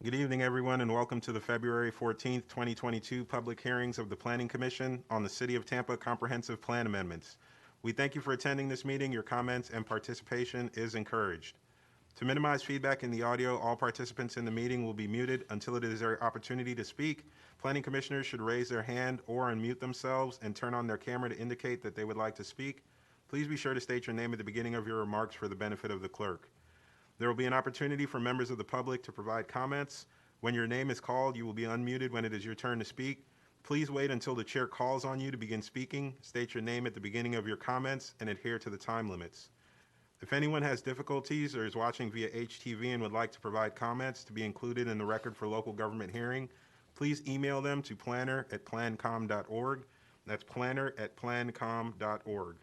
Good evening, everyone, and welcome to the February 14th, 2022 public hearings of the Planning Commission on the City of Tampa Comprehensive Plan Amendments. We thank you for attending this meeting. Your comments and participation is encouraged. To minimize feedback in the audio, all participants in the meeting will be muted until it is their opportunity to speak. Planning commissioners should raise their hand or unmute themselves and turn on their camera to indicate that they would like to speak. Please be sure to state your name at the beginning of your remarks for the benefit of the clerk. There will be an opportunity for members of the public to provide comments. When your name is called, you will be unmuted when it is your turn to speak. Please wait until the chair calls on you to begin speaking. State your name at the beginning of your comments and adhere to the time limits. If anyone has difficulties or is watching via HTV and would like to provide comments to be included in the record for local government hearing, please email them to planner@plancom.org. That's planner@plancom.org.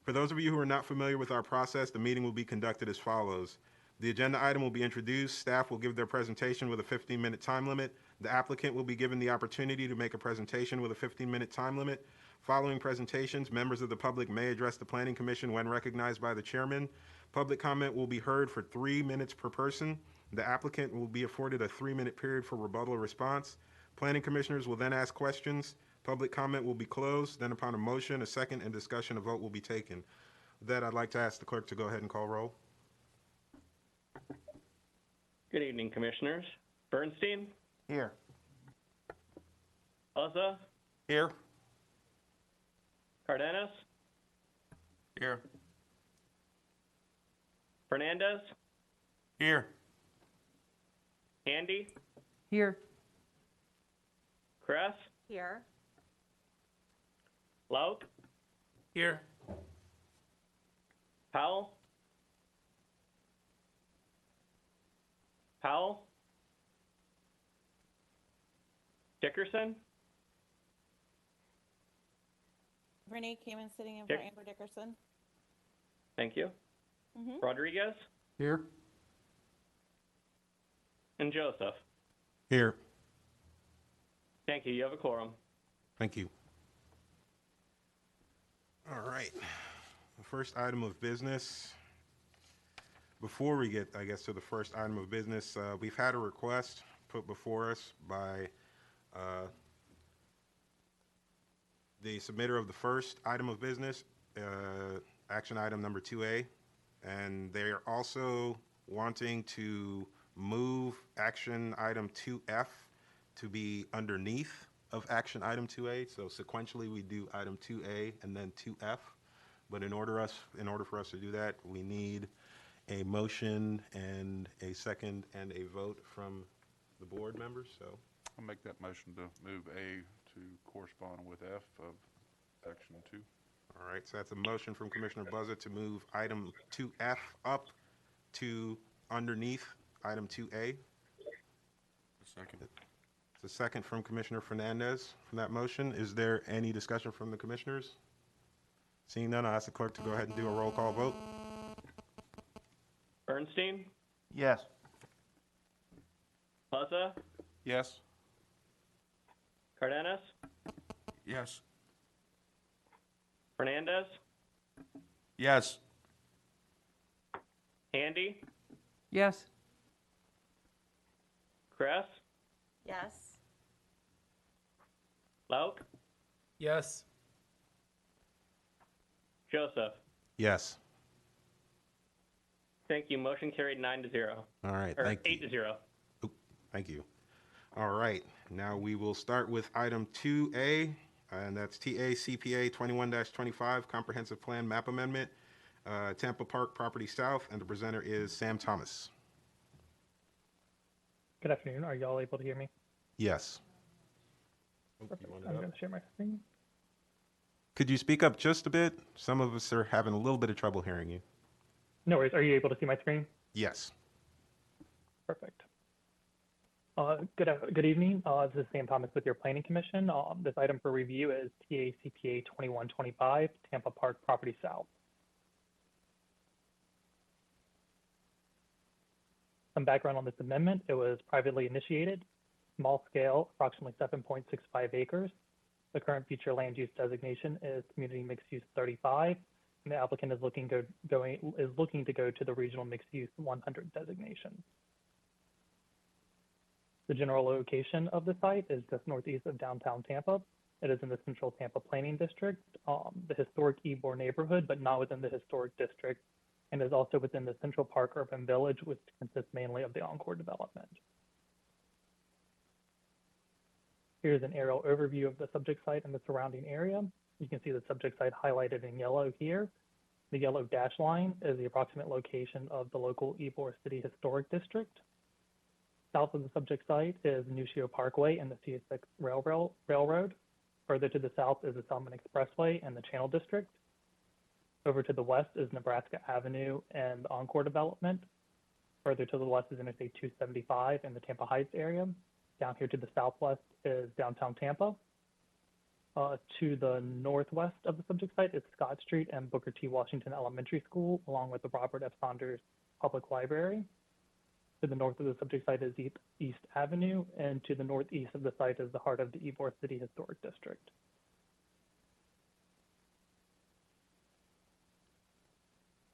For those of you who are not familiar with our process, the meeting will be conducted as follows. The agenda item will be introduced. Staff will give their presentation with a 15-minute time limit. The applicant will be given the opportunity to make a presentation with a 15-minute time limit. Following presentations, members of the public may address the Planning Commission when recognized by the chairman. Public comment will be heard for 3 minutes per person. The applicant will be afforded a 3-minute period for rebuttal or response. Planning commissioners will then ask questions. Public comment will be closed. Then upon a motion, a second, and discussion, a vote will be taken. With that, I'd like to ask the clerk to go ahead and call roll. Good evening, Commissioners. Bernstein? Here. Uzza? Here. Cardenas? Here. Fernandez? Here. Handy? Here. Kress? Here. Lauk? Here. Powell? Powell? Dickerson? Renee Kamen sitting in for Dick. Amber Dickerson. Thank you. Rodriguez? Here. And Joseph? Here. Thank you. You have a quorum. Thank you. All right. The first item of business. Before we get, I guess, to the first item of business, we've had a request put before us by the submitter of the first item of business, action item number 2A, and they're also wanting to move action item 2F to be underneath of action item 2A. So sequentially, we do item 2A and then 2F. But in order for us to do that, we need a motion and a second and a vote from the board members. So I'll make that motion to move A to correspond with F of action 2. all right, so that's a motion from Commissioner Buzzard to move item 2F up to underneath item 2A. Second. It's a second from Commissioner Fernandez from that motion. Is there any discussion from the commissioners? Seeing none, I'll ask the clerk to go ahead and do a roll call vote. Bernstein? Yes. Uzza? Yes. Cardenas? Yes. Fernandez? Yes. Handy? Yes. Kress? Yes. Lauk? Yes. Joseph? Yes. Thank you. Motion carried 9-0. All right, Or thank you. 8-0. Thank you. All right, now we will start with item 2A, and that's TA CPA 21-25 Comprehensive Plan Map Amendment, Tampa Park Property South, and the presenter is Sam Thomas. Good afternoon. Are y'all able to hear me? Yes. Perfect. I'm going to share my screen. Could you speak up just a bit? Some of us are having a little bit of trouble hearing you. No worries. Are you able to see my screen? Yes. Perfect. Good evening. This is Sam Thomas with your Planning Commission. This item for review is TA CPA 2125 Tampa Park Property South. Some background on this amendment: it was privately initiated, small scale, approximately 7.65 acres. The current future land use designation is community mixed use 35, and the applicant is looking to go to the regional mixed use 100 designation. The general location of the site is just northeast of downtown Tampa. It is in the Central Tampa Planning District, the historic Ybor neighborhood, but not within the historic district, and is also within the Central Park Urban Village, which consists mainly of the Encore development. Here's an aerial overview of the subject site and the surrounding area. You can see the subject site highlighted in yellow here. The yellow dash line is the approximate location of the local Ybor City Historic District. South of the subject site is Nucio Parkway and the CSX Railroad. Further to the south is the Selman Expressway and the Channel District. Over to the west is Nebraska Avenue and the Encore development. Further to the west is Interstate 275 in the Tampa Heights area. Down here to the southwest is downtown Tampa. To the northwest of the subject site is Scott Street and Booker T. Washington Elementary School, along with the Robert F. Saunders Public Library. To the north of the subject site is East Avenue, and to the northeast of the site is the heart of the Ybor City Historic District.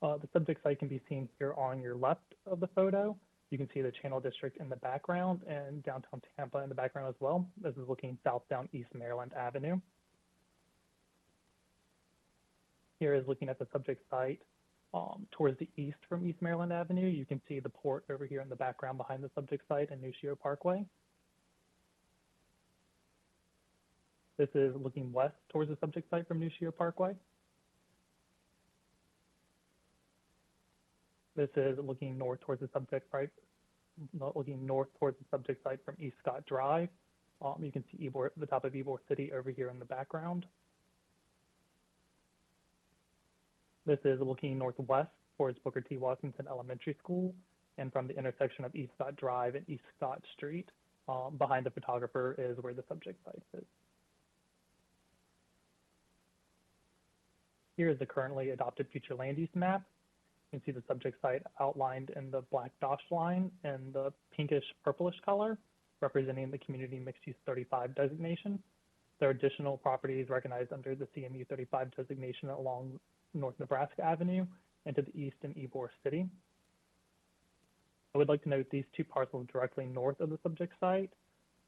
The subject site can be seen here on your left of the photo. You can see the Channel District in the background and downtown Tampa in the background as well. This is looking south down East Maryland Avenue. Here is looking at the subject site towards the east from East Maryland Avenue. You can see the port over here in the background behind the subject site and Nucio Parkway. This is looking west towards the subject site from Nucio Parkway. This is looking north towards the subject site, from East Scott Drive. You can see the top of Ybor City over here in the background. This is looking northwest towards Booker T. Washington Elementary School, and from the intersection of East Scott Drive and East Scott Street, behind the photographer is where the subject site is. Here is the currently adopted future land use map. You can see the subject site outlined in the black dashed line and the pinkish purplish color, representing the Community Mixed Use 35 designation. There are additional properties recognized under the CMU 35 designation along North Nebraska Avenue and to the east in Ybor City. I would like to note these two parcels directly north of the subject site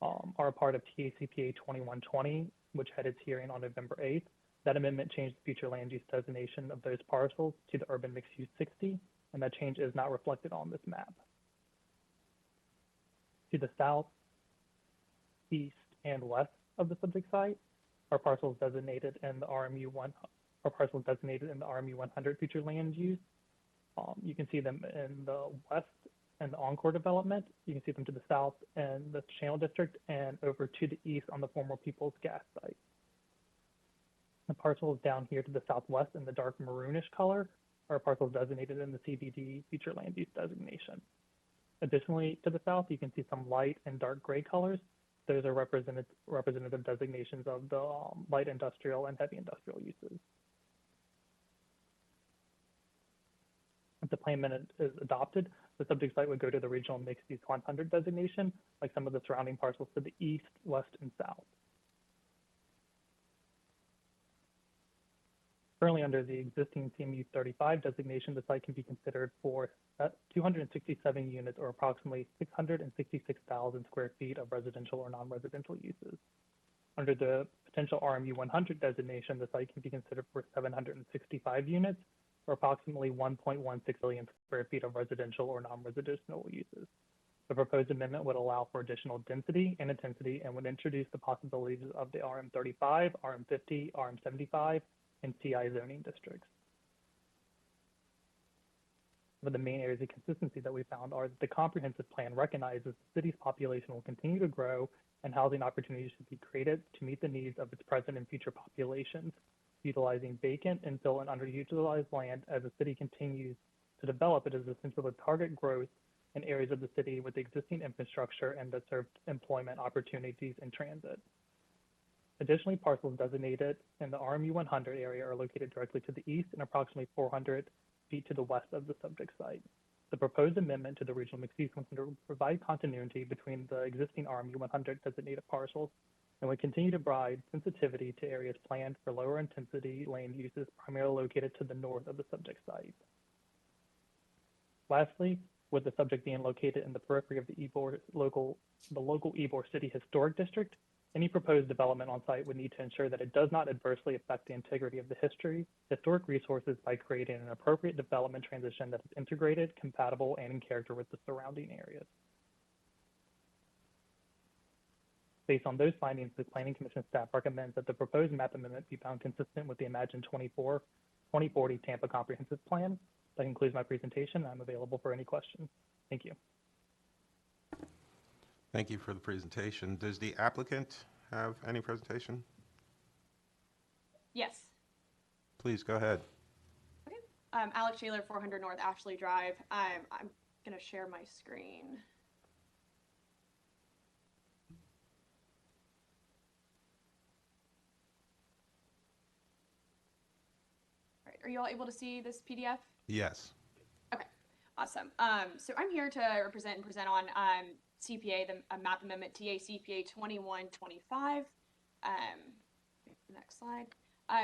are a part of TACPA 2120, which had its hearing on November 8th. That amendment changed the future land use designation of those parcels to the Urban Mixed Use 60, and that change is not reflected on this map. To the south, east, and west of the subject site are parcels designated in the RMU 100 future land use. You can see them in the west and the Encore development. You can see them to the south and the Channel District, and over to the east on the former People's Gas site. The parcels down here to the southwest in the dark maroonish color are parcels designated in the CBD future land use designation. Additionally, to the south, you can see some light and dark gray colors. Those are representative designations of the light industrial and heavy industrial uses. If the plan amendment is adopted, the subject site would go to the Regional Mixed Use 100 designation, like some of the surrounding parcels to the east, west, and south. Currently, under the existing CMU 35 designation, the site can be considered for 267 units, or approximately 666,000 square feet of residential or non-residential uses. Under the potential RMU 100 designation, the site can be considered for 765 units, or approximately 1.16 billion square feet of residential or non-residential uses. The proposed amendment would allow for additional density and intensity and would introduce the possibilities of the RM35, RM50, RM75, and CI zoning districts. One of the main areas of consistency that we found are that the comprehensive plan recognizes the city's population will continue to grow and housing opportunities should be created to meet the needs of its present and future populations, utilizing vacant, infill, and underutilized land. As the city continues to develop, it is essential to target growth in areas of the city with existing infrastructure and that serve employment opportunities and transit. Additionally, parcels designated in the RMU 100 area are located directly to the east and approximately 400 feet to the west of the subject site. The proposed amendment to the Regional Mixed Use 100 will provide continuity between the existing RMU 100 designated parcels and would continue to provide sensitivity to areas planned for lower intensity land uses primarily located to the north of the subject site. Lastly, with the subject being located in the periphery of the local Ybor City Historic District. Any proposed development on site would need to ensure that it does not adversely affect the integrity of the historic resources by creating an appropriate development transition that is integrated, compatible, and in character with the surrounding areas. Based on those findings, the Planning Commission staff recommends that the proposed map amendment be found consistent with the Imagine 2040 Tampa Comprehensive Plan. That concludes my presentation. I'm available for any questions. Thank you. Thank you for the presentation. Does the applicant have any presentation? Yes. Please go ahead. Okay. Alex Shaler, 400 North Ashley Drive. I'm going to share my screen. All right. Are you all able to see this PDF? Yes. Okay. Awesome. So I'm here to present on CPA, the map amendment TA CPA 2125. Next slide.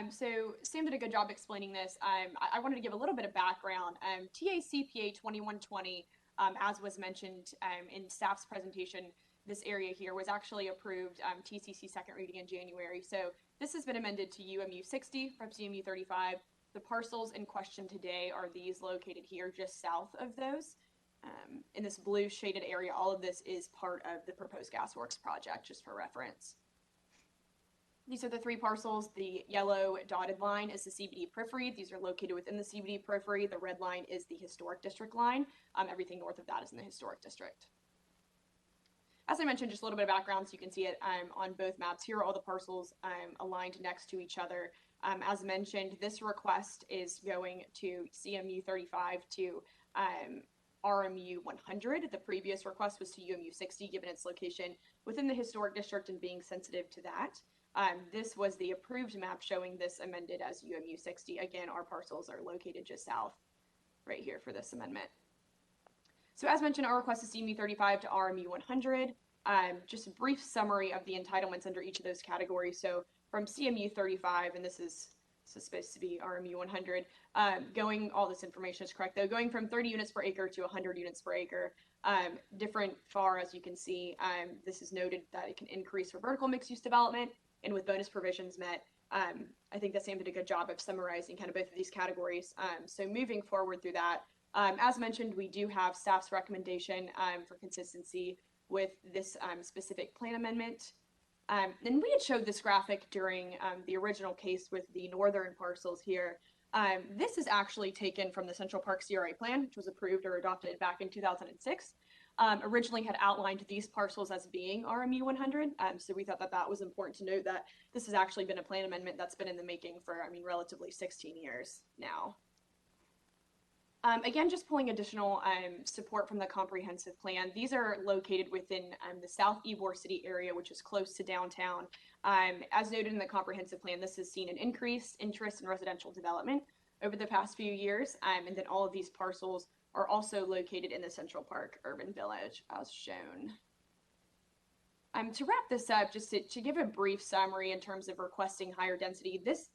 So Sam did a good job explaining this. I wanted to give a little bit of background. TA CPA 2120, as was mentioned in staff's presentation, this area here was actually approved TCC second reading in January. So this has been amended to UMU 60 from CMU 35. The parcels in question today are these located here just south of those. In this blue shaded area, all of this is part of the proposed gasworks project, just for reference. These are the three parcels. The yellow dotted line is the CBD periphery. These are located within the CBD periphery. The red line is the historic district line. Everything north of that is in the historic district. As I mentioned, just a little bit of background so you can see it on both maps. Here are all the parcels aligned next to each other. As mentioned, this request is going to CMU 35 to RMU 100. The previous request was to UMU 60, given its location within the historic district and being sensitive to that. This was the approved map showing this amended as UMU 60. Again, our parcels are located just south right here for this amendment. So as mentioned, our request is CMU 35 to RMU 100. Just a brief summary of the entitlements under each of those categories. So from CMU 35, and this is supposed to be RMU 100, all this information is correct though, going from 30 units per acre to 100 units per acre. Different FAR, as you can see, this is noted that it can increase for vertical mixed use development and with bonus provisions met. I think that Sam did a good job of summarizing kind of both of these categories. So moving forward through that, as mentioned, we do have staff's recommendation for consistency with this specific plan amendment. And we had showed this graphic during the original case with the northern parcels here. This is actually taken from the Central Park CRA plan, which was approved or adopted back in 2006. Originally had outlined these parcels as being RMU 100. So we thought that that was important to note that this has actually been a plan amendment that's been in the making for, relatively 16 years now. Again, just pulling additional support from the comprehensive plan. These are located within the South Ybor City area, which is close to downtown. As noted in the comprehensive plan, this has seen an increased interest in residential development over the past few years. And then all of these parcels are also located in the Central Park Urban Village, as shown. To wrap this up, just to give a brief summary in terms of requesting higher density, this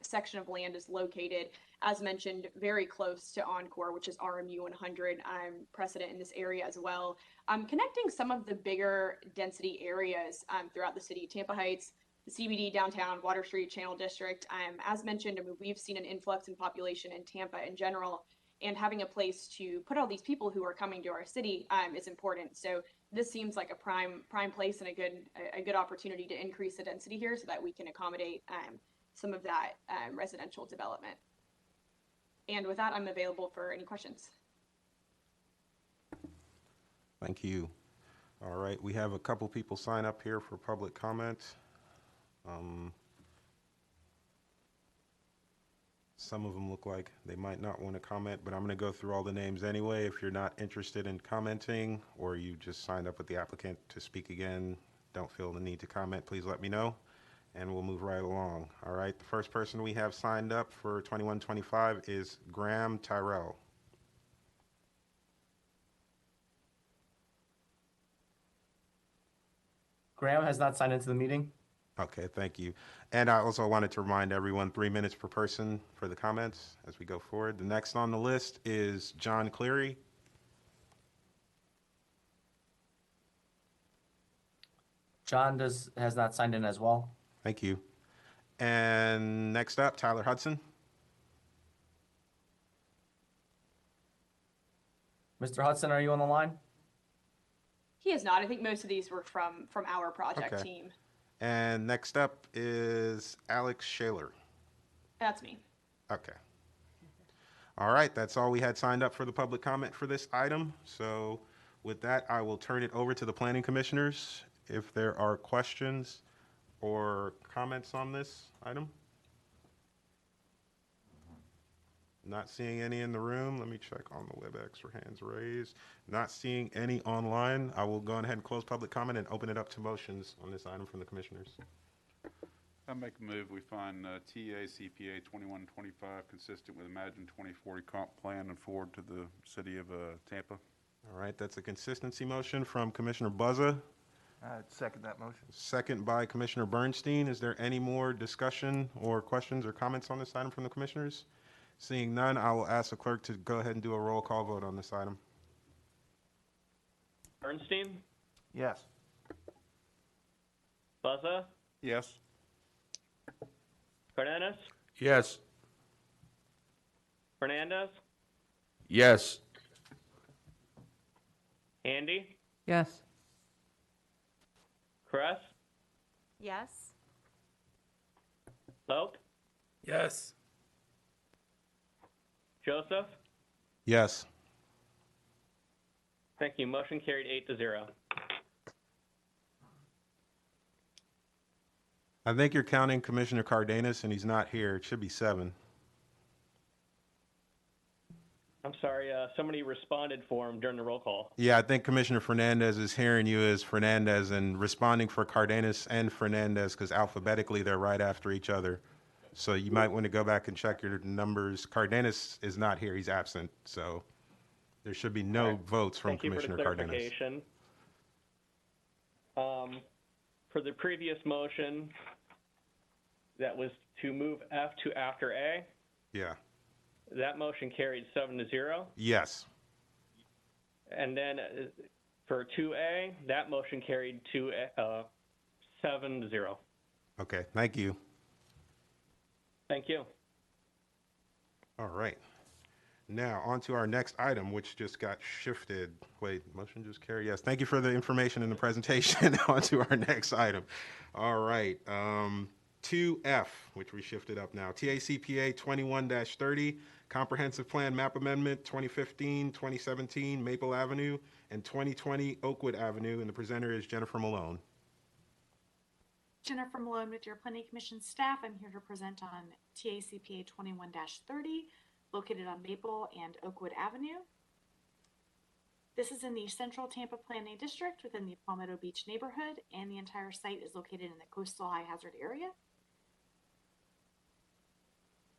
section of land is located, as mentioned, very close to Encore, which is RMU 100, precedent in this area as well. Connecting some of the bigger density areas throughout the city, Tampa Heights, the CBD, downtown, Water Street, Channel District. As mentioned, we've seen an influx in population in Tampa in general, and having a place to put all these people who are coming to our city is important. So this seems like a prime place and a good opportunity to increase the density here so that we can accommodate some of that residential development. And with that, I'm available for any questions. Thank you. All right, we have a couple people sign up here for public comment. Some of them look like they might not want to comment, but I'm going to go through all the names anyway. If you're not interested in commenting, or you just signed up with the applicant to speak again, don't feel the need to comment, please let me know, and we'll move right along. All right, the first person we have signed up for 2125 is Graham Tyrell. Graham has not signed into the meeting. Okay, thank you. And I also wanted to remind everyone 3 minutes per person for the comments as we go forward. The next on the list is John Cleary. John has not signed in as well. Thank you. And next up, Tyler Hudson. Mr. Hudson, are you on the line? He is not. I think most of these were from our project Okay. team. And next up is Alex Shaler. That's me. Okay. All right, that's all we had signed up for the public comment for this item. So with that, I will turn it over to the planning commissioners if there are questions or comments on this item. Not seeing any in the room. Let me check on the WebEx for hands raised. Not seeing any online. I will go ahead and close public comment and open it up to motions on this item from the commissioners. I make a move, we find TA CPA 2125 consistent with Imagine 2040 comp plan and forward to the city of Tampa. All right, that's a consistency motion from Commissioner Buzza, I'd second that motion. second by Commissioner Bernstein. Is there any more discussion or questions or comments on this item from the commissioners? Seeing none, I will ask the clerk to go ahead and do a roll call vote on this item. Bernstein, Yes. Buzza, Yes. Cardenas, Yes. Fernandez, Yes. Andy, Yes. Kress, Yes. Loke, Yes. Joseph. Yes. Thank you. Motion carried 8-0. I think you're counting Commissioner Cardenas, and he's not here. It should be 7. I'm sorry, somebody responded for him during the roll call. Yeah, I think Commissioner Fernandez is hearing you as Fernandez and responding for Cardenas and Fernandez because alphabetically they're right after each other. So you might want to go back and check your numbers. Cardenas is not here. He's absent. So there should be no votes from Thank you for the Commissioner Cardenas. clarification. For the previous motion, that was to move F to after A. Yeah. That motion carried 7-0. Yes. And then for 2A, that motion carried 7-0. Okay. Thank you. Thank you. All right. Now, on to our next item, which just got shifted. Wait, motion just carried? Yes. Thank you for the information in the presentation. On to our next item. All right. 2F, which we shifted up now. TACPA 21-30, Comprehensive Plan Map Amendment 2015, 2017, Maple Avenue, and 2020 Oakwood Avenue. And the presenter is Jennifer Malone. Jennifer Malone with your Planning Commission staff. I'm here to present on TACPA 21-30, located on Maple and Oakwood Avenue. This is in the Central Tampa Planning District within the Palmetto Beach neighborhood, and the entire site is located in the coastal high hazard area.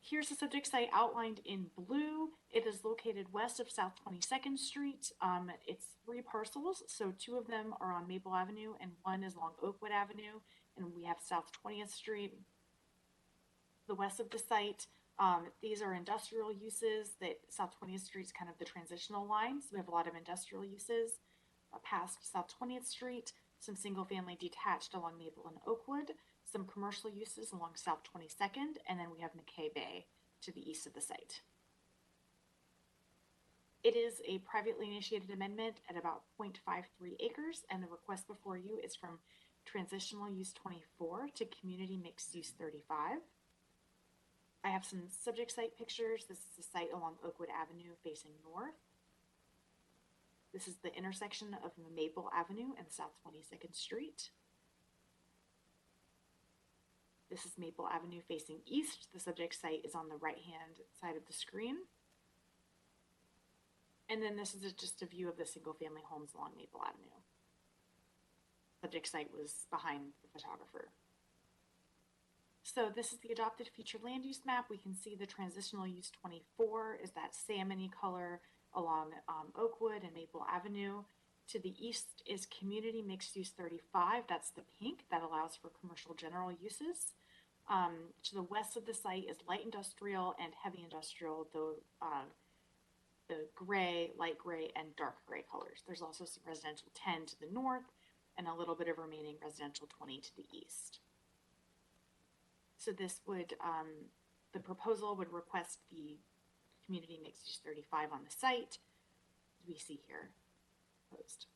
Here's the subject site outlined in blue. It is located west of South 22nd Street. It's 3 parcels, so 2 of them are on Maple Avenue and 1 is along Oakwood Avenue, and we have South 20th Street. The west of the site, these are industrial uses. That South 20th Street is kind of the transitional line, so we have a lot of industrial uses. Past South 20th Street, some single-family detached along Maple and Oakwood, some commercial uses along South 22nd, and then we have McKay Bay to the east of the site. It is a privately initiated amendment at about 0.53 acres, and the request before you is from Transitional Use 24 to Community Mixed Use 35. I have some subject site pictures. This is the site along Oakwood Avenue facing north. This is the intersection of Maple Avenue and South 22nd Street. This is Maple Avenue facing east. The subject site is on the right-hand side of the screen. And then this is just a view of the single-family homes along Maple Avenue. Subject site was behind the photographer. So this is the adopted future land use map. We can see the transitional use 24 is that salmon-y color along Oakwood and Maple Avenue. To the east is community mixed use 35. That's the pink that allows for commercial general uses. To the west of the site is light industrial and heavy industrial, the gray, light gray, and dark gray colors. There's also some residential 10 to the north, and a little bit of remaining residential 20 to the east. So this would, the proposal would request the community mixed use 35 on the site, as we see here proposed.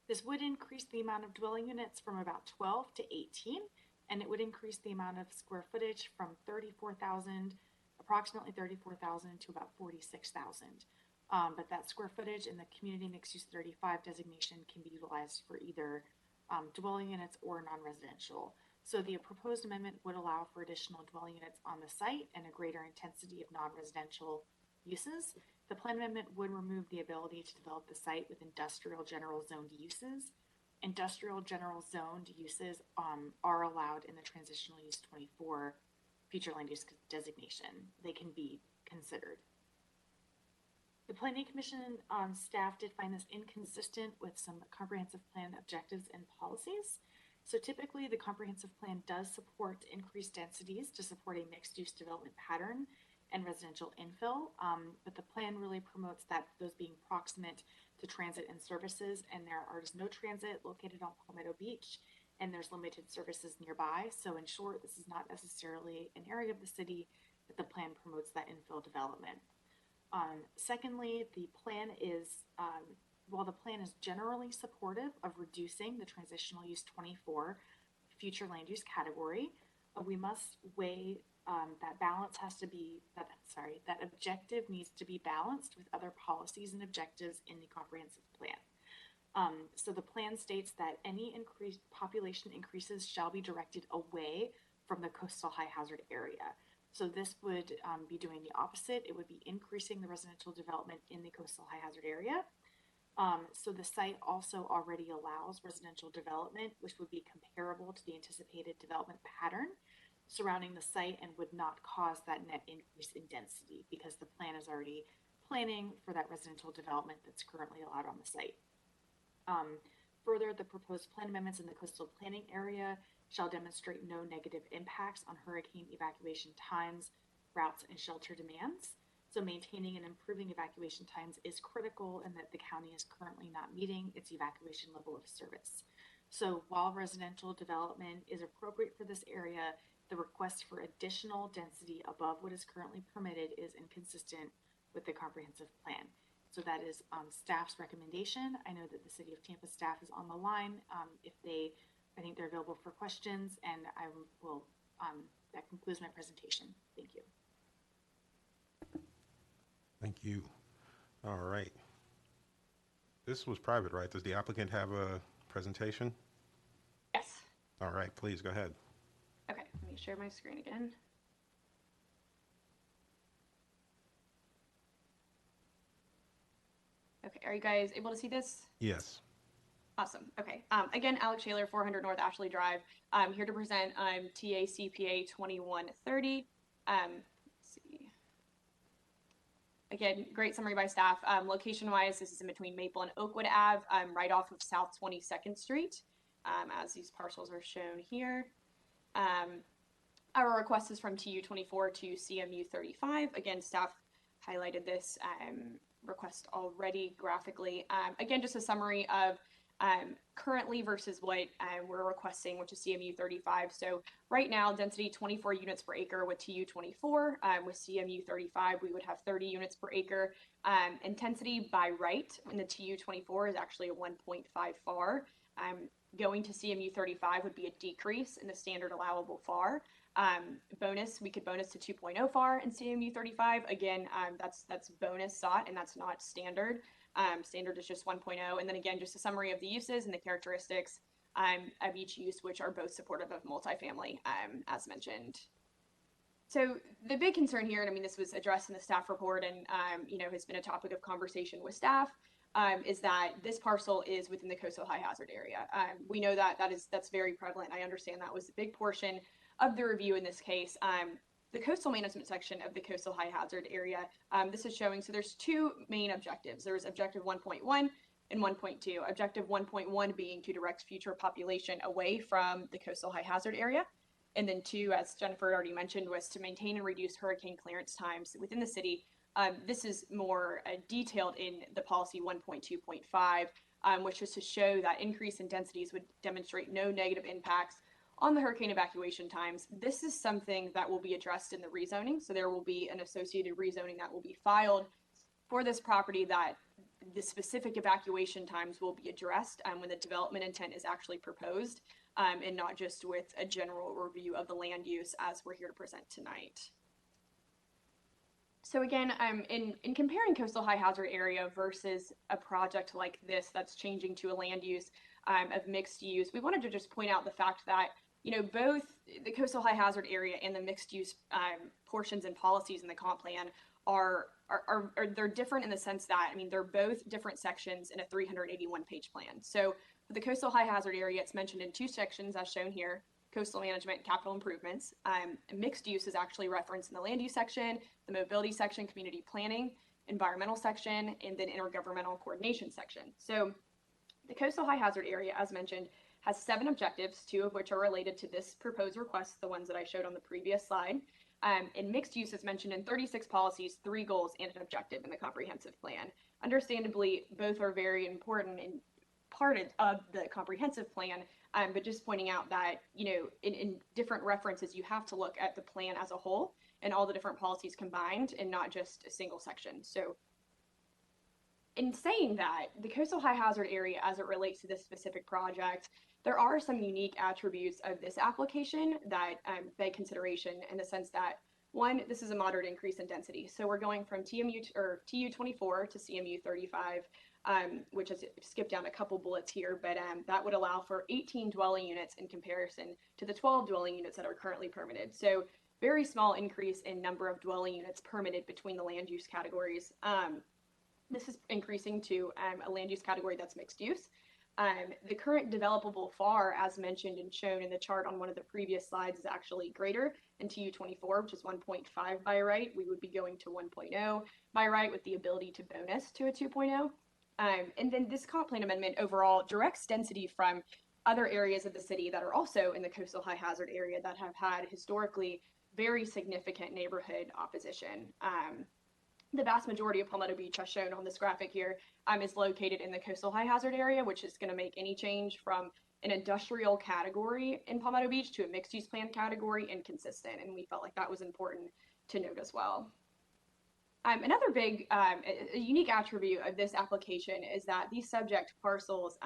This would increase the amount of dwelling units from about 12 to 18, and it would increase the amount of square footage from approximately 34,000 to about 46,000. But that square footage in the community mixed use 35 designation can be utilized for either dwelling units or non-residential. So the proposed amendment would allow for additional dwelling units on the site and a greater intensity of non-residential uses. The plan amendment would remove the ability to develop the site with industrial general zoned uses. Industrial general zoned uses are allowed in the transitional use 24 future land use designation. They can be considered. The Planning Commission staff did find this inconsistent with some comprehensive plan objectives and policies. So typically the comprehensive plan does support increased densities to support a mixed use development pattern and residential infill, but the plan really promotes that those being proximate to transit and services, and there is no transit located on Palmetto Beach, and there's limited services nearby. So in short, this is not necessarily an area of the city that the plan promotes that infill development. Secondly, the plan is, while the plan is generally supportive of reducing the transitional use 24 future land use category, we must weigh that balance has to be, that objective needs to be balanced with other policies and objectives in the comprehensive plan. So the plan states that any increased population increases shall be directed away from the coastal high hazard area. So this would be doing the opposite. It would be increasing the residential development in the coastal high hazard area. So the site also already allows residential development, which would be comparable to the anticipated development pattern surrounding the site and would not cause that net increase in density because the plan is already planning for that residential development that's currently allowed on the site. Further, the proposed plan amendments in the coastal planning area shall demonstrate no negative impacts on hurricane evacuation times, routes, and shelter demands. So maintaining and improving evacuation times is critical and that the county is currently not meeting its evacuation level of service. So while residential development is appropriate for this area, the request for additional density above what is currently permitted is inconsistent with the comprehensive plan. So that is staff's recommendation. I know that the City of Tampa staff is on the line. I think they're available for questions, and I will, that concludes my presentation. Thank you. Thank you. All right. This was private, right? Does the applicant have a presentation? Yes. All right, please go ahead. Okay, let me share my screen again. Okay, are you guys able to see this? Yes. Awesome. Okay. Again, Alex Shaler, 400 North Ashley Drive. I'm here to present TACPA 2130. Let's see. Again, great summary by staff. Location-wise, this is in between Maple and Oakwood Ave, right off of South 22nd Street, as these parcels are shown here. Our request is from TU24 to CMU35. Again, staff highlighted this request already graphically. Again, just a summary of currently versus what we're requesting, which is CMU35. So right now, density 24 units per acre with TU24. With CMU35, we would have 30 units per acre. Intensity by right in the TU24 is actually a 1.5 FAR. Going to CMU35 would be a decrease in the standard allowable FAR. Bonus, we could bonus to 2.0 FAR in CMU35. Again, that's bonus sought, and that's not standard. Standard is just 1.0. And then again, just a summary of the uses and the characteristics of each use, which are both supportive of multifamily, as mentioned. So the big concern here, and I mean, this was addressed in the staff report and, has been a topic of conversation with staff, is that this parcel is within the coastal high hazard area. We know that that's very prevalent. I understand that was a big portion of the review in this case. The coastal management section of the coastal high hazard area, this is showing, so there's two main objectives. There's objective 1.1 and 1.2. Objective 1.1 being to direct future population away from the coastal high hazard area. And then 2, as Jennifer already mentioned, was to maintain and reduce hurricane clearance times within the city. This is more detailed in the policy 1.2.5. which is to show that increase in densities would demonstrate no negative impacts on the hurricane evacuation times. This is something that will be addressed in the rezoning. So there will be an associated rezoning that will be filed for this property that the specific evacuation times will be addressed when the development intent is actually proposed, and not just with a general review of the land use as we're here to present tonight. So again, in comparing coastal high hazard area versus a project like this that's changing to a land use of mixed use, we wanted to just point out the fact that, you know, both the coastal high hazard area and the mixed use portions and policies in the comp plan are they're different in the sense that, I mean, they're both different sections in a 381 page plan. So for the coastal high hazard area, it's mentioned in 2 sections as shown here: coastal management and capital improvements. Mixed use is actually referenced in the land use section, the mobility section, community planning, environmental section, and then intergovernmental coordination section. So the coastal high hazard area, as mentioned, has 7 objectives, 2 of which are related to this proposed request, the ones that I showed on the previous slide. And mixed use is mentioned in 36 policies, 3 goals, and an objective in the comprehensive plan. Understandably, both are very important and part of the comprehensive plan, but just pointing out that, you know, in different references, you have to look at the plan as a whole and all the different policies combined and not just a single section. So in saying that, the coastal high hazard area as it relates to this specific project, there are some unique attributes of this application that beg consideration in the sense that, one, this is a moderate increase in density. So we're going from TU 24 to CMU 35, which is skipped down a couple bullets here, but that would allow for 18 dwelling units in comparison to the 12 dwelling units that are currently permitted. So very small increase in number of dwelling units permitted between the land use categories. This is increasing to a land use category that's mixed use. The current developable FAR, as mentioned and shown in the chart on one of the previous slides, is actually greater in TU 24, which is 1.5 by right. We would be going to 1.0 by right with the ability to bonus to a 2.0. And then this comp plan amendment overall directs density from other areas of the city that are also in the coastal high hazard area that have had historically very significant neighborhood opposition. The vast majority of Palmetto Beach, as shown on this graphic here, is located in the coastal high hazard area, which is going to make any change from an industrial category in Palmetto Beach to a mixed use plan category inconsistent. And we felt like that was important to note as well. Another big, a unique attribute of this application is that these subject parcels,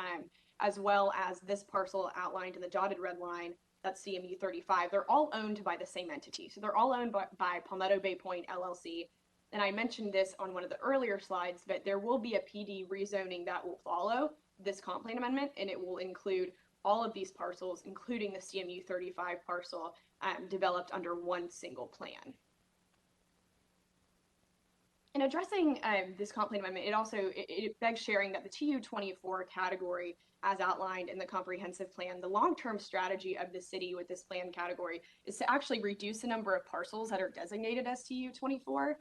as well as this parcel outlined in the dotted red line, that's CMU 35, they're all owned by the same entity. So they're all owned by Palmetto Bay Point LLC. And I mentioned this on one of the earlier slides, but there will be a PD rezoning that will follow this comp plan amendment, and it will include all of these parcels, including the CMU 35 parcel, developed under one single plan. In addressing this comp plan amendment, it begs sharing that the TU 24 category, as outlined in the comprehensive plan, the long-term strategy of the city with this plan category is to actually reduce the number of parcels that are designated as TU 24,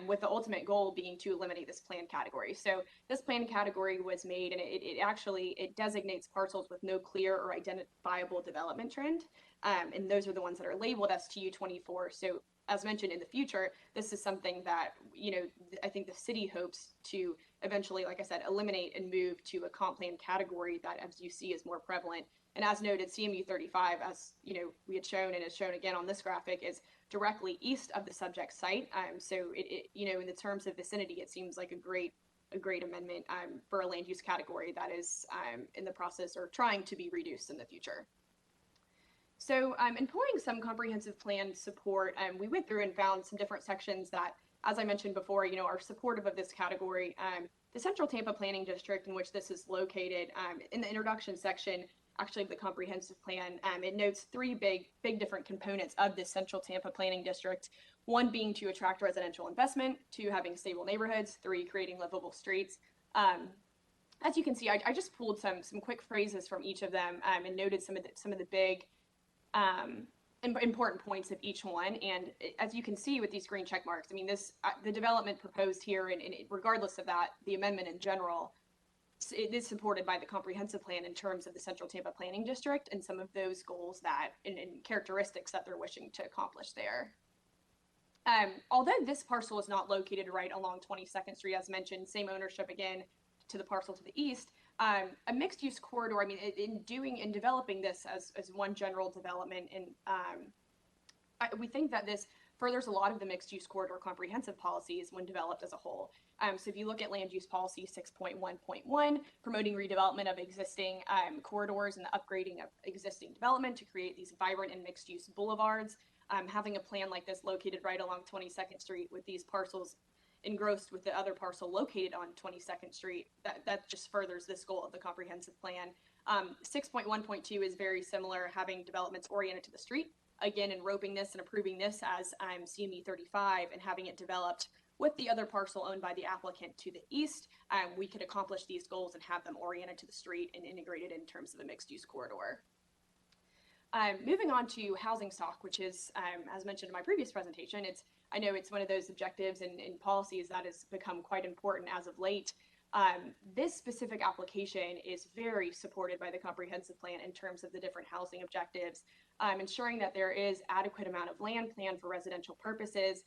with the ultimate goal being to eliminate this plan category. So this plan category was made, and it designates parcels with no clear or identifiable development trend, and those are the ones that are labeled as TU 24. So as mentioned in the future, this is something that, you know, I think the city hopes to eventually, like I said, eliminate and move to a comp plan category that, as you see, is more prevalent. And as noted, CMU 35, as you know, we had shown and is shown again on this graphic, is directly east of the subject site. So you know, in the terms of vicinity, it seems like a great amendment for a land use category that is in the process or trying to be reduced in the future. So in pulling some comprehensive plan support, we went through and found some different sections that, as I mentioned before, you know, are supportive of this category. The Central Tampa Planning District, in which this is located, in the introduction section, actually of the comprehensive plan, it notes 3 big different components of this Central Tampa Planning District. 1 being to attract residential investment, 2 having stable neighborhoods, 3 creating livable streets. As you can see, I just pulled some quick phrases from each of them and noted some of the big important points of each one. And as you can see with these green check marks, I mean, the development proposed here, and regardless of that, the amendment in general, it is supported by the comprehensive plan in terms of the Central Tampa Planning District and some of those goals that and characteristics that they're wishing to accomplish there. Although this parcel is not located right along 22nd Street, as mentioned, same ownership again to the parcel to the east, A mixed-use corridor, I mean, in developing this as one general development, and we think that this furthers a lot of the mixed-use corridor comprehensive policies when developed as a whole. So if you look at land use policy 6.1.1, promoting redevelopment of existing corridors and the upgrading of existing development to create these vibrant and mixed-use boulevards, having a plan like this located right along 22nd Street with these parcels engrossed with the other parcel located on 22nd Street, that just furthers this goal of the comprehensive plan. 6.1.2 is very similar, having developments oriented to the street, again, and roping this and approving this as CME 35 and having it developed with the other parcel owned by the applicant to the east. We could accomplish these goals and have them oriented to the street and integrated in terms of a mixed-use corridor. Moving on to housing stock, which is, as mentioned in my previous presentation, I know it's one of those objectives and policies that has become quite important as of late. This specific application is very supported by the comprehensive plan in terms of the different housing objectives, ensuring that there is adequate amount of land planned for residential purposes.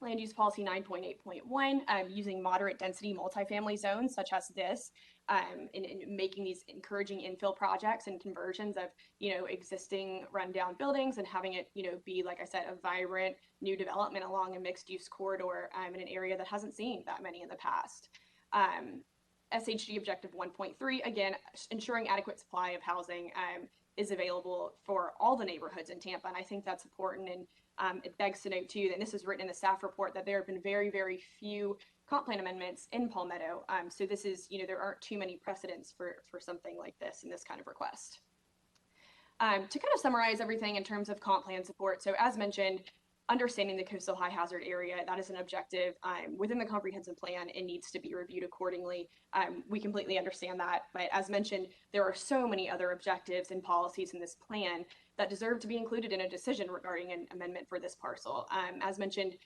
Land use policy 9.8.1, using moderate density multifamily zones such as this, in making these encouraging infill projects and conversions of, existing rundown buildings and having it, be, like I said, a vibrant new development along a mixed use corridor in an area that hasn't seen that many in the past. SHG objective 1.3, again, ensuring adequate supply of housing is available for all the neighborhoods in Tampa. And I think that's important. And it begs to note too, and this is written in the staff report, that there have been very, very few comp plan amendments in Palmetto. So this is, there aren't too many precedents for something like this in this kind of request. To kind of summarize everything in terms of comp plan support. So as mentioned, understanding the coastal high hazard area, that is an objective within the comprehensive plan. It needs to be reviewed accordingly. We completely understand that, but as mentioned, there are so many other objectives and policies in this plan that deserve to be included in a decision regarding an amendment for this parcel. As mentioned,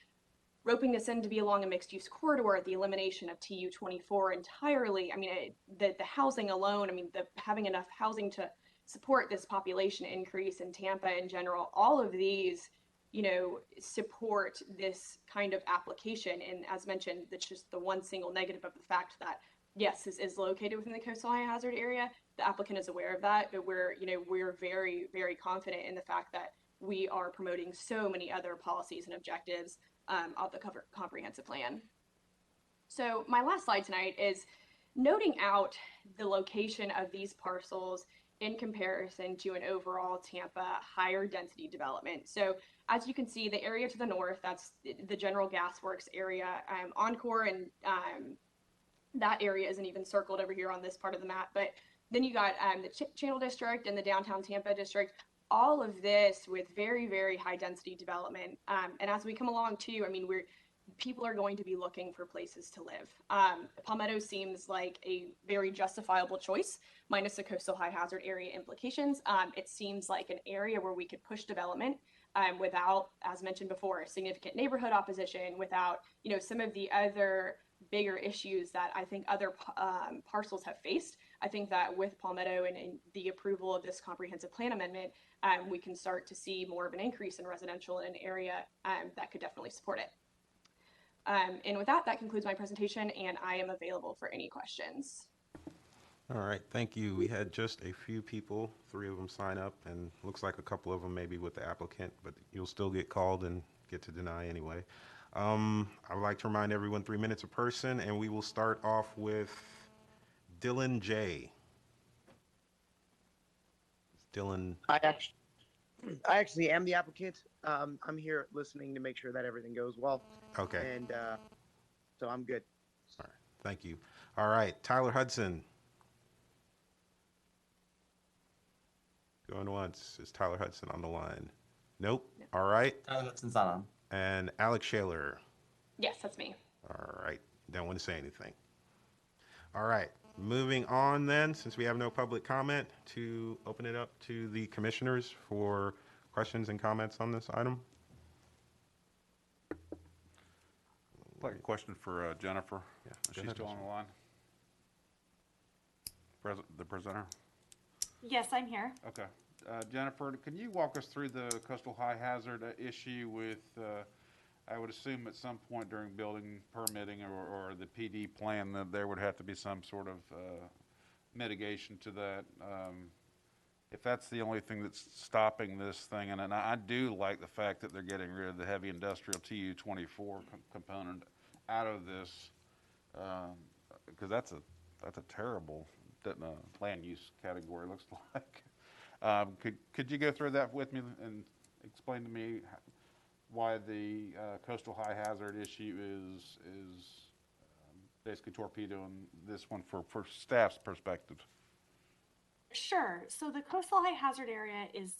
roping this in to be along a mixed use corridor, the elimination of TU 24 entirely. I mean, the housing alone, having enough housing to support this population increase in Tampa in general, all of these support this kind of application. And as mentioned, that's just the one single negative of the fact that, yes, this is located within the coastal high hazard area. The applicant is aware of that, but we're very, very confident in the fact that we are promoting so many other policies and objectives of the comprehensive plan. So my last slide tonight is noting out the location of these parcels in comparison to an overall Tampa higher density development. So as you can see, the area to the north, that's the General Gas Works area, Encore, and that area isn't even circled over here on this part of the map. But then you got the Channel District and the downtown Tampa district, all of this with very, very high density development. And as we come along too, people are going to be looking for places to live. Palmetto seems like a very justifiable choice, minus the coastal high hazard area implications. It seems like an area where we could push development without, as mentioned before, significant neighborhood opposition, without, some of the other bigger issues that I think other parcels have faced. I think that with Palmetto and the approval of this comprehensive plan amendment, we can start to see more of an increase in residential in an area that could definitely support it. And with that concludes my presentation, and I am available for any questions. All right, thank you. We had just a few people, 3 of them sign up, and looks like a couple of them maybe with the applicant, but you'll still get called and get to deny anyway. I would like to remind everyone 3 minutes a person, and we will start off with Dylan J. Dylan. I actually am the applicant. I'm here listening to make sure that everything goes well. Okay. And so I'm good. All right, thank you. All right, Tyler Hudson. Going once. Is Tyler Hudson on the line? Nope. All right. Tyler Hudson's not on. And Alex Shaler. Yes, that's me. All right. Don't want to say anything. All right. Moving on then, since we have no public comment, to open it up to the commissioners for questions and comments on this item. Like a question for Jennifer. Yeah, Is she still on the line? The presenter? Yes, I'm here. Okay. Jennifer, can you walk us through the coastal high hazard issue with I would assume at some point during building permitting or the PD plan that there would have to be some sort of mitigation to that. If that's the only thing that's stopping this thing, and I do like the fact that they're getting rid of the heavy industrial TU-24 component out of this, because that's a terrible land use category, looks like. Could you go through that with me and explain to me why the coastal high hazard issue is basically torpedoing this one for staff's perspective? Sure. So the coastal high hazard area is,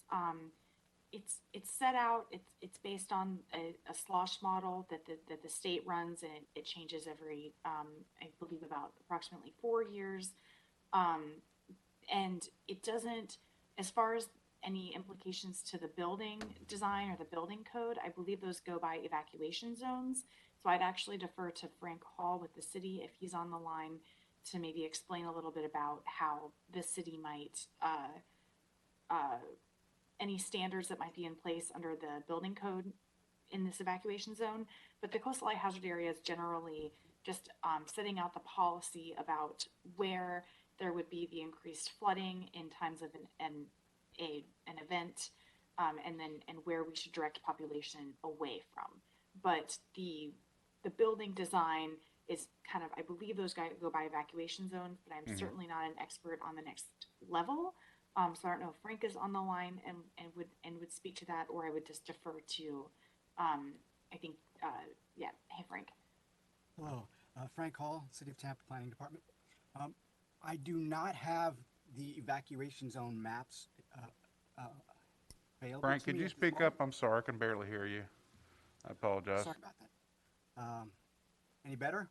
it's set out, it's based on a slosh model that the state runs, and it changes every, I believe about approximately 4 years. And it doesn't, as far as any implications to the building design or the building code, I believe those go by evacuation zones. So I'd actually defer to Frank Hall with the city if he's on the line to maybe explain a little bit about how the city might, any standards that might be in place under the building code in this evacuation zone. But the coastal high hazard area is generally just setting out the policy about where there would be the increased flooding in times of an event, and where we should direct population away from. But the building design is kind of, I believe those go by evacuation zones, but I'm certainly not an expert on the next level. So I don't know if Frank is on the line and would speak to that, or I would just defer to, I think, yeah. Hey, Frank. Hello, Frank Hall, City of Tampa Planning Department. I do not have the evacuation zone maps available. Frank, to could me you at this speak moment. up? I'm sorry, I can barely hear you. I apologize. Sorry about that. Any better?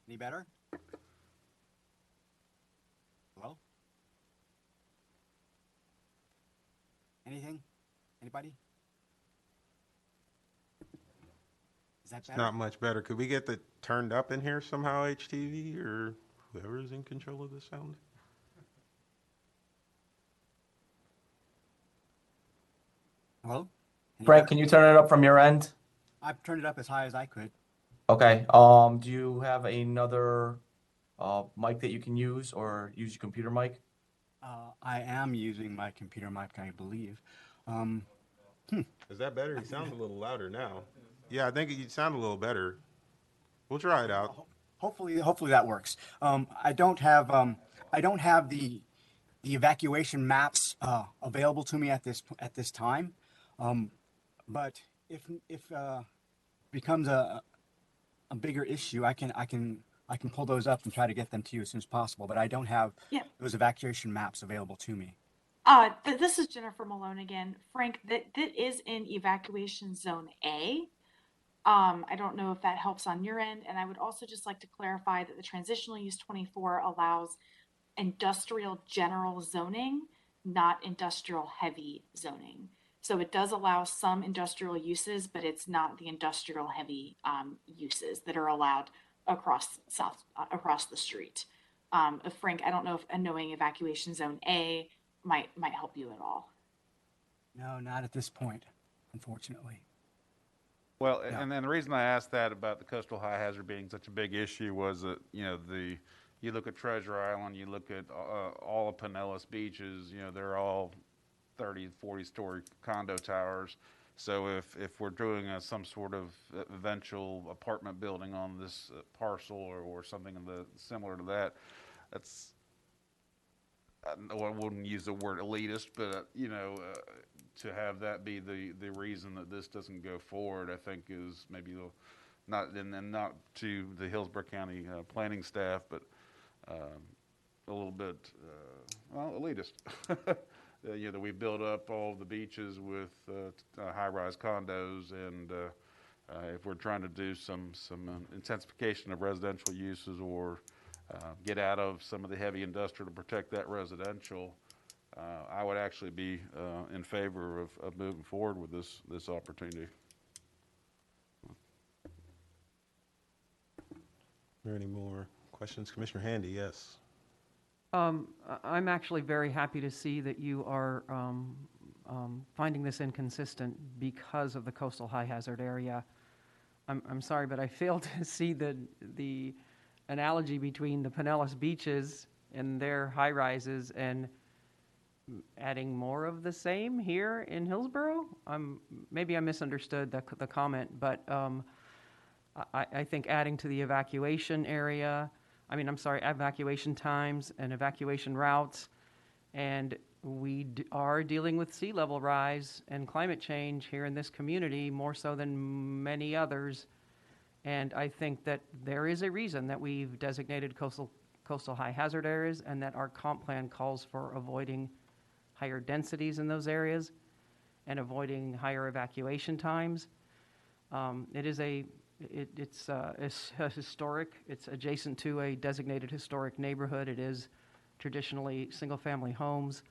Any better? Hello? Anything? Anybody? Is that better? Not much better. Could we get the turned up in here somehow, HTV, or whoever's in control of the sound? Hello? Any Frank, better? can you turn it up from your end? I've turned it up as high as I could. Okay. Do you have another mic that you can use, or use your computer mic? I am using my computer mic, I believe. Is that better? He sounds a little louder now. Yeah, I think you sound a little better. We'll try it out. Hopefully that works. I don't have the evacuation maps available to me at this time. But if becomes a bigger issue, I can pull those up and try to get them to you as soon as possible. But I don't have those evacuation maps available to me. This is Jennifer Malone again. Frank, that is in evacuation zone A. I don't know if that helps on your end. And I would also just like to clarify that the transitional use 24 allows industrial general zoning, not industrial heavy zoning. So it does allow some industrial uses, but it's not the industrial heavy uses that are allowed across the street. Frank, I don't know if knowing evacuation zone A might help you at all. No, not at this point, unfortunately. Well, and then the reason I asked that about the coastal high hazard being such a big issue was that, you look at Treasure Island, you look at all of Pinellas beaches, they're all 30, 40-story condo towers. So if we're doing some sort of eventual apartment building on this parcel or something similar to that, that's, I wouldn't use the word elitist, but, to have that be the reason that this doesn't go forward, I think is maybe not to the Hillsborough County planning staff, but a little bit, elitist. That we build up all the beaches with high-rise condos, and if we're trying to do some intensification of residential uses or get out of some of the heavy industrial to protect that residential, I would actually be in favor of moving forward with this opportunity. Are there any more questions? Commissioner Handy, yes. I'm actually very happy to see that you are finding this inconsistent because of the coastal high hazard area. I'm sorry, but I fail to see the analogy between the Pinellas beaches and their high rises and adding more of the same here in Hillsborough. Maybe I misunderstood the comment, but I think adding to the evacuation area, evacuation times and evacuation routes, and we are dealing with sea level rise and climate change here in this community more so than many others. And I think that there is a reason that we've designated coastal high hazard areas and that our comp plan calls for avoiding higher densities in those areas and avoiding higher evacuation times. It's historic. It's adjacent to a designated historic neighborhood. It is traditionally single-family homes.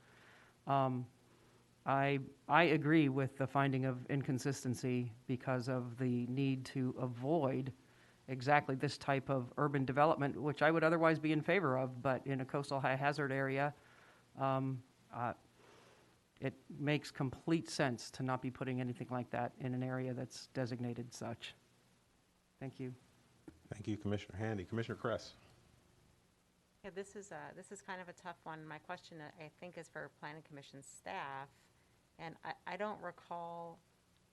I agree with the finding of inconsistency because of the need to avoid exactly this type of urban development, which I would otherwise be in favor of, but in a coastal high hazard area, it makes complete sense to not be putting anything like that in an area that's designated such. Thank you. Thank you, Commissioner Handy. Commissioner Kress. Yeah, this is kind of a tough one. My question, I think, is for Planning Commission staff, and I don't recall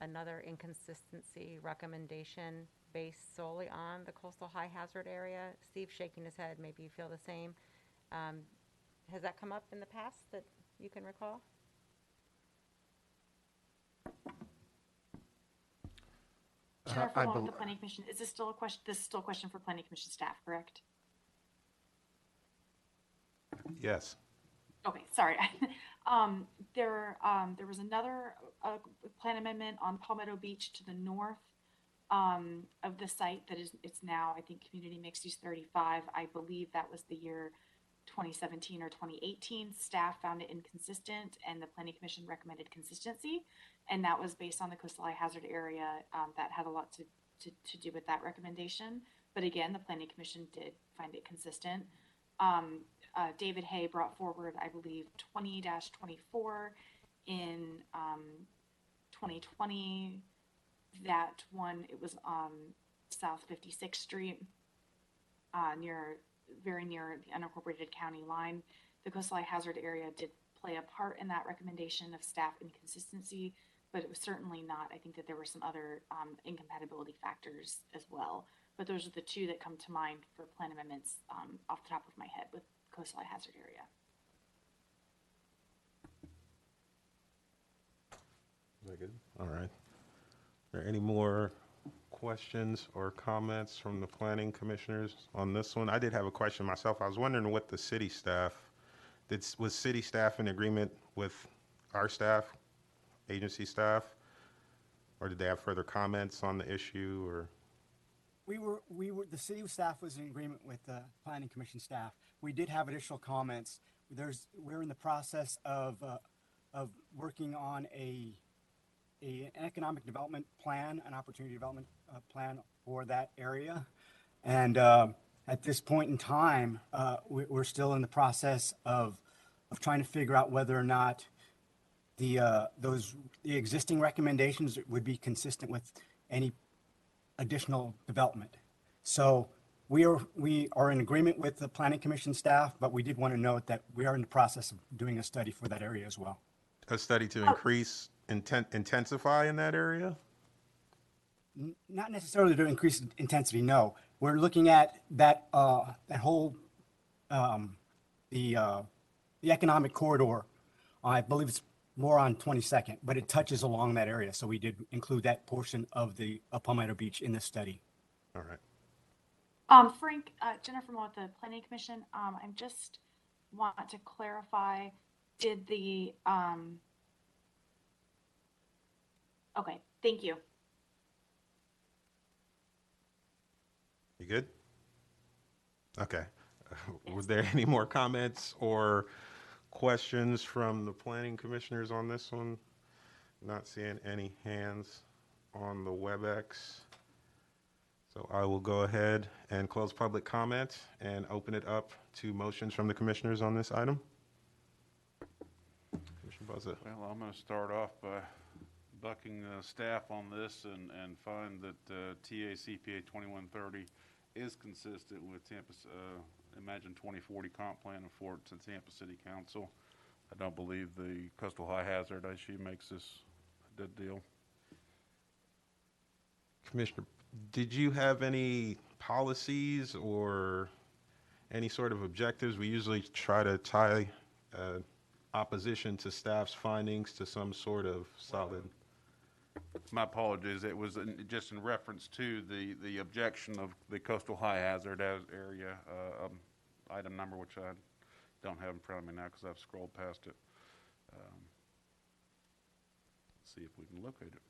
another inconsistency recommendation based solely on the coastal high hazard area. Steve's shaking his head. Maybe you feel the same. Has that come up in the past that you can recall? Jennifer Long, the Planning Commission. Is this still a question? This is still a question for Planning Commission staff, correct? Yes. Okay, sorry. There was another plan amendment on Palmetto Beach to the north of the site it's now, I think, Community Mixed Use 35. I believe that was the year 2017 or 2018. Staff found it inconsistent, and the Planning Commission recommended consistency, and that was based on the coastal high hazard area. That had a lot to do with that recommendation. But again, the Planning Commission did find it consistent. David Hay brought forward, I believe, 20-24 in 2020. That one, it was South 56th Street, very near the unincorporated county line. The coastal high hazard area did play a part in that recommendation of staff inconsistency, but it was certainly not. I think that there were some other incompatibility factors as well. But those are the two that come to mind for plan amendments off the top of my head with coastal high hazard area. Very good. All right. Are there any more questions or comments from the planning commissioners on this one? I did have a question myself. I was wondering what the city staff, was city staff in agreement with our staff, agency staff, or did they have further comments on the issue? Or the city staff was in agreement with the planning commission staff. We did have additional comments. We're in the process of working on an economic development plan, an opportunity development plan for that area. And at this point in time, we're still in the process of trying to figure out whether or not the existing recommendations would be consistent with any additional development. So we are in agreement with the planning commission staff, but we did want to note that we are in the process of doing a study for that area as well. A study to increase, intensify in that area? Not necessarily to increase intensity, no. We're looking at that whole, the economic corridor. I believe it's more on 22nd, but it touches along that area. So we did include that portion of the Palmetto Beach in this study. All right. Frank, Jennifer Moore, the Planning Commission. I just want to clarify, did the, okay, thank you. You good? Okay. Was there any more comments or questions from the planning commissioners on this one? Not seeing any hands on the WebEx. So I will go ahead and close public comment and open it up to motions from the commissioners on this item. Commissioner Buzza? Well, I'm going to start off by bucking staff on this and find that TA CPA 2130 is consistent with Tampa's Imagine 2040 comp plan for to Tampa City Council. I don't believe the coastal high hazard issue makes this a good deal. Commissioner, did you have any policies or any sort of objectives? We usually try to tie opposition to staff's findings to some sort of solid. My apologies. It was just in reference to the objection of the coastal high hazard area item number, which I don't have in front of me now because I've scrolled past it. Let's see if we can locate it.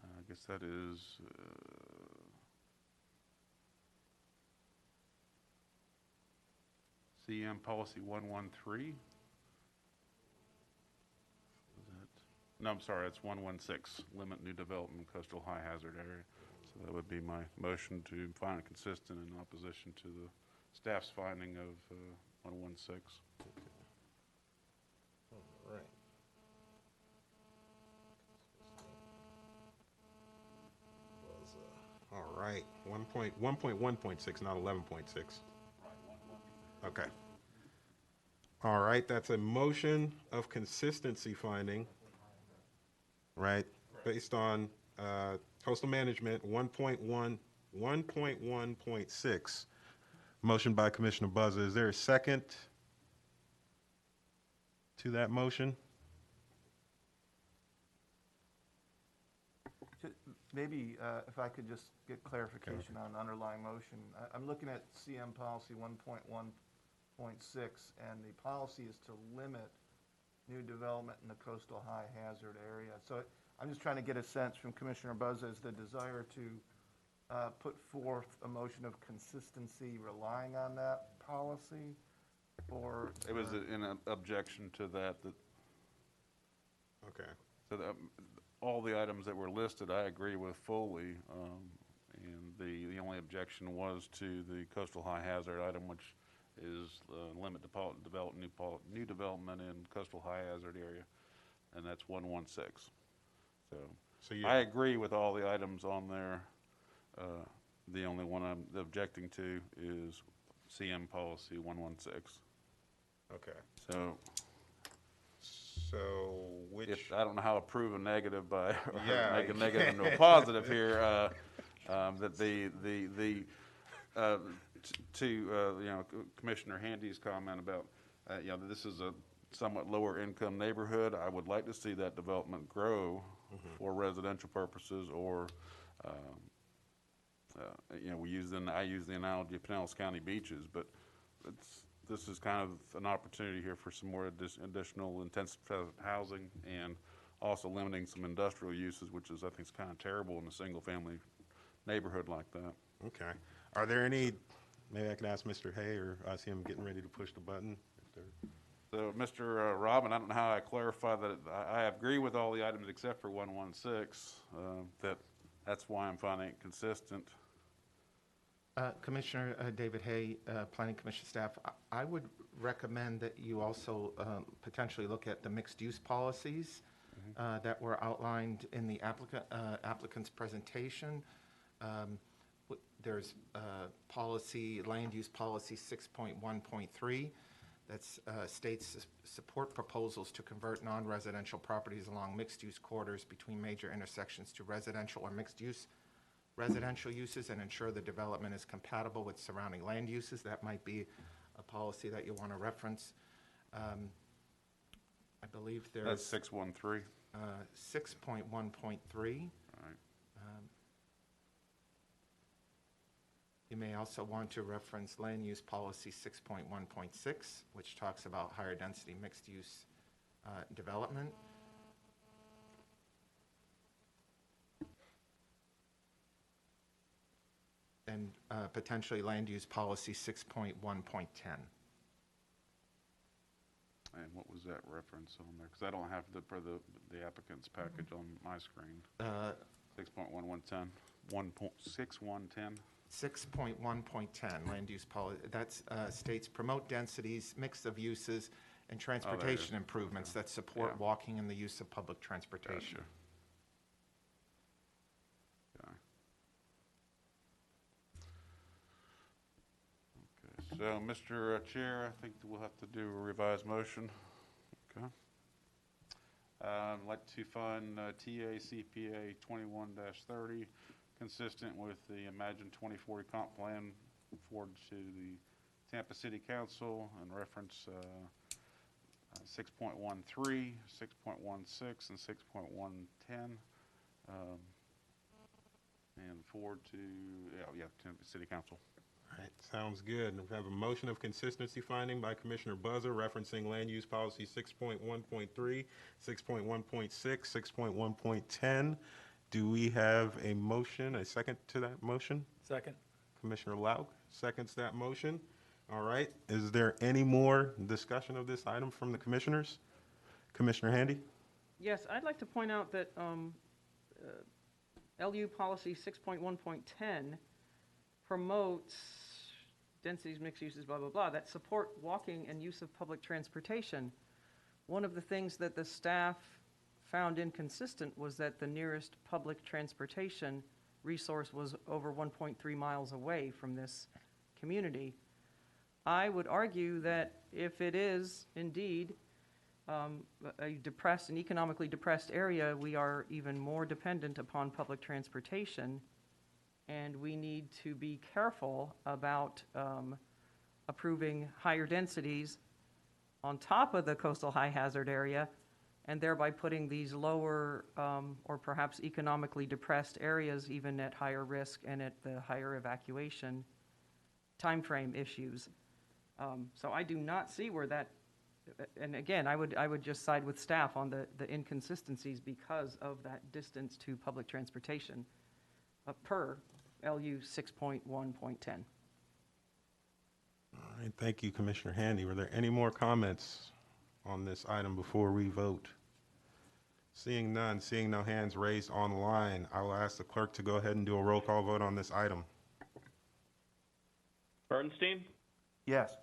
I guess that is CM policy 113. Is that? No, I'm sorry, it's 116, limit new development in coastal high hazard area. So that would be my motion to find it consistent in opposition to the staff's finding of 116. All right. All right, 1.1.6, not 11.6. Okay. All right, that's a motion of consistency finding, right, based on coastal management 1.1.6. Motion by Commissioner Buzza. Is there a second to that motion? Maybe if I could just get clarification on underlying motion. I'm looking at CM policy 1.1.6, and the policy is to limit new development in the coastal high hazard area. So I'm just trying to get a sense from Commissioner Buzza, is the desire to put forth a motion of consistency relying on that policy, or? It was an objection to that. Okay. So all the items that were listed, I agree with fully, and the only objection was to the coastal high hazard item, which is limit develop new development in coastal high hazard area, and that's 116. So I agree with all the items on there. The only one I'm objecting to is CM policy 116. Okay. So which? I don't know how to prove a negative by or Yeah, make a negative into a positive here. That Commissioner Handy's comment about this is a somewhat lower income neighborhood. I would like to see that development grow for residential purposes, or I use the analogy of Pinellas County beaches, but this is kind of an opportunity here for some more additional intensive housing, and also limiting some industrial uses, which is, I think, is kind of terrible in a single-family neighborhood like that. Okay. Are there any? Maybe I can ask Mr. Hay, or I see him getting ready to push the button. So, Mr. Robin, I don't know how I clarify that. I agree with all the items except for 116. That's why I'm finding it consistent. Commissioner David Hay, Planning Commission staff, I would recommend that you also potentially look at the mixed-use policies that were outlined in the applicant's presentation. There's land use policy 6.1.3 that states support proposals to convert non-residential properties along mixed-use corridors between major intersections to residential or mixed-use residential uses, and ensure the development is compatible with surrounding land uses. That might be a policy that you want to reference. I believe there's... That's 613. 6.1.3. All right. You may also want to reference land use policy 6.1.6, which talks about higher density mixed use development. And potentially land use policy 6.1.10. And what was that reference on there? Because I don't have the applicant's package on my screen. 6.1110. 1.6110. 6.1.10, land use policy, that states promote densities, mix of uses, and transportation improvements that support walking and the use of public transportation. Gotcha. Okay. So, Mr. Chair, I think we'll have to do a revised motion. Okay. I'd like to fund TACPA 21-30, consistent with the Imagine 2040 comp plan forwarded to the Tampa City Council and reference 6.13, 6.16, and 6.110, and forward to Tampa City Council. All right, sounds good. We have a motion of consistency finding by Commissioner Buzzer referencing land use policy 6.1.3, 6.1.6, 6.1.10. Do we have a motion, a second to that motion? Second. Commissioner Lauk seconds that motion. All right, is there any more discussion of this item from the commissioners? Commissioner Handy? Yes, I'd like to point out that LU policy 6.1.10 promotes densities, mixed uses, blah, blah, blah, that support walking and use of public transportation. One of the things that the staff found inconsistent was that the nearest public transportation resource was over 1.3 miles away from this community. I would argue that if it is indeed a depressed, an economically depressed area, we are even more dependent upon public transportation, and we need to be careful about approving higher densities on top of the coastal high hazard area, and thereby putting these lower or perhaps economically depressed areas even at higher risk and at the higher evacuation timeframe issues. So I do not see where that, and again, I would just side with staff on the inconsistencies because of that distance to public transportation per LU 6.1.10. All right, thank you, Commissioner Handy. Were there any more comments on this item before we vote? Seeing none, seeing no hands raised online, I will ask the clerk to go ahead and do a roll call vote on this item. Bernstein? Yes.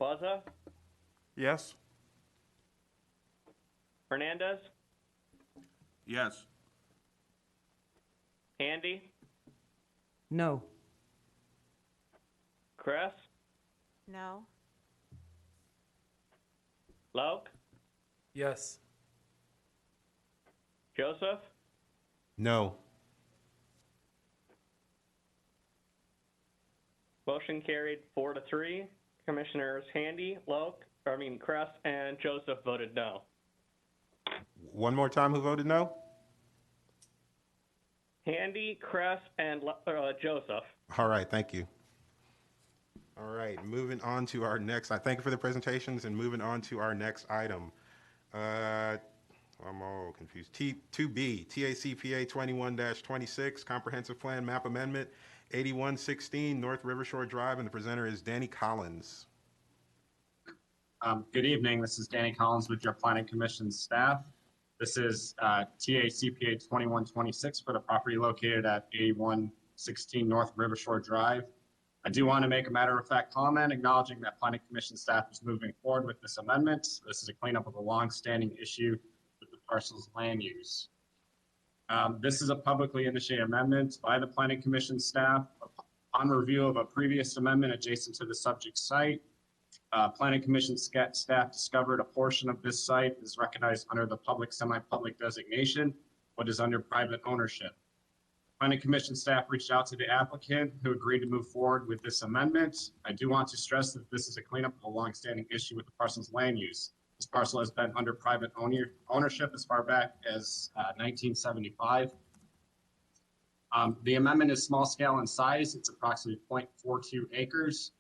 Buzza? Yes. Hernandez? Yes. Handy? No. Kress? No? Lauk? Yes. Joseph? No. Motion carried 4-3. Commissioners Handy, Kress, and Joseph voted no. One more time, who voted no? Handy, Kress, and Joseph. All right, thank you. All right, moving on to our next, I thank you for the presentations, and moving on to our next item. I'm all confused. 2B, TACPA 21-26, Comprehensive Plan Map Amendment, 8116 North Rivershore Drive, and the presenter is Danny Collins. Good evening. This is Danny Collins with your Planning Commission staff. This is TACPA 2126 for the property located at 8116 North Rivershore Drive. I do want to make a matter-of-fact comment acknowledging that Planning Commission staff is moving forward with this amendment. This is a cleanup of a long-standing issue with the parcel's land use. This is a publicly initiated amendment by the Planning Commission staff. On review of a previous amendment adjacent to the subject site, Planning Commission staff discovered a portion of this site is recognized under the public semi-public designation, but is under private ownership. Planning Commission staff reached out to the applicant who agreed to move forward with this amendment. I do want to stress that this is a cleanup of a long-standing issue with the parcel's land use. This parcel has been under private ownership as far back as 1975. The amendment is small scale in size. It's approximately 0.42 acres.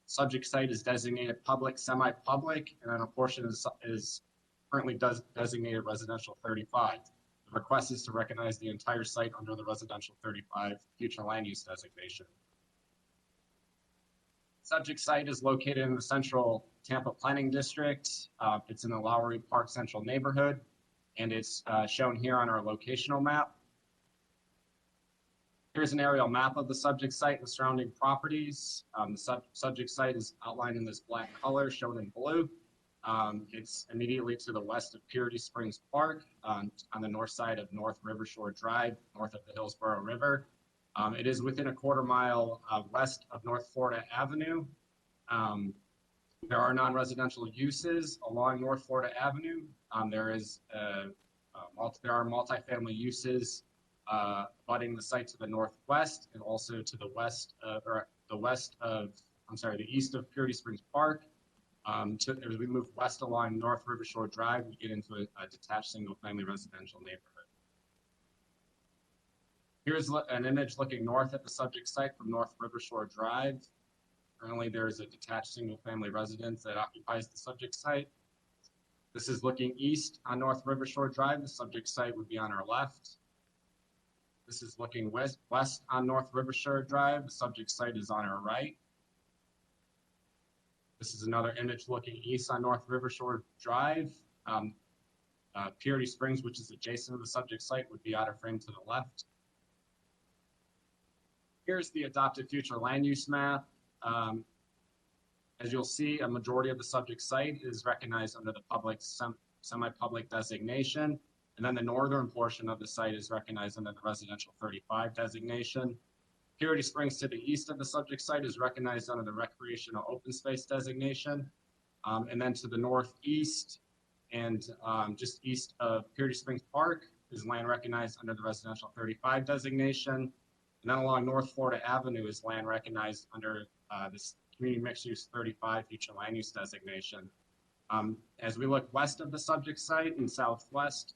Subject site is designated public, semi-public, and then a portion is currently designated residential 35. The request is to recognize the entire site under the residential 35 future land use designation. Subject site is located in the central Tampa Planning District. It's in the Lowry Park Central neighborhood. and it's shown here on our locational map. Here's an aerial map of the subject site and the surrounding properties. The subject site is outlined in this black color, shown in blue. It's immediately to the west of Purity Springs Park, on the north side of North Rivershore Drive, north of the Hillsborough River. It is within a quarter mile west of North Florida Avenue. There are non-residential uses along North Florida Avenue. There are multifamily uses abutting the site to the northwest and also to the west the east of Purity Springs Park. As we move west along North Rivershore Drive, we get into a detached single-family residential neighborhood. Here's an image looking north at the subject site from North Rivershore Drive. Currently, there is a detached single-family residence that occupies the subject site. This is looking east on North Rivershore Drive. The subject site would be on our left. This is looking west on North Rivershore Drive. The subject site is on our right. This is another image looking east on North Rivershore Drive. Purity Springs, which is adjacent to the subject site, would be out of frame to the left. Here's the adopted future land use map. As you'll see, a majority of the subject site is recognized under the public semi-public designation, and then the northern portion of the site is recognized under the residential 35 designation. Purity Springs to the east of the subject site is recognized under the recreational open space designation. And then to the northeast and just east of Purity Springs Park is land recognized under the residential 35 designation. And then along North Florida Avenue is land recognized under this community mixed use 35 future land use designation. As we look west of the subject site and southwest,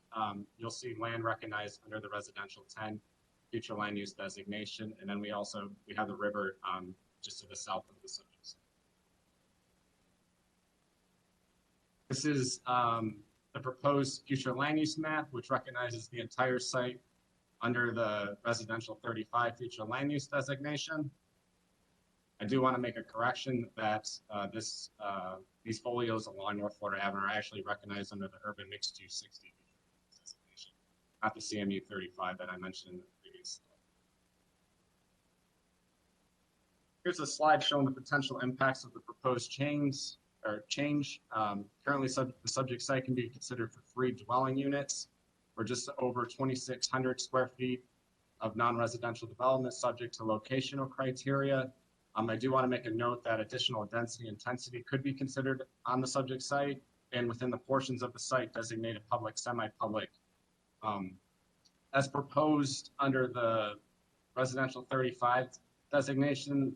you'll see land recognized under the residential 10 future land use designation. And then we have the river just to the south of the subject site. This is the proposed future land use map, which recognizes the entire site under the residential 35 future land use designation. I do want to make a correction that these folios along North Florida Avenue are actually recognized under the urban mixed use 60 designation, not the CMU 35 that I mentioned in the previous slide. Here's a slide showing the potential impacts of the proposed change. Currently, the subject site can be considered for 3 dwelling units or just over 2,600 square feet of non-residential development subject to locational criteria. I do want to make a note that additional density intensity could be considered on the subject site and within the portions of the site designated public, semi-public. As proposed under the residential 35 designation,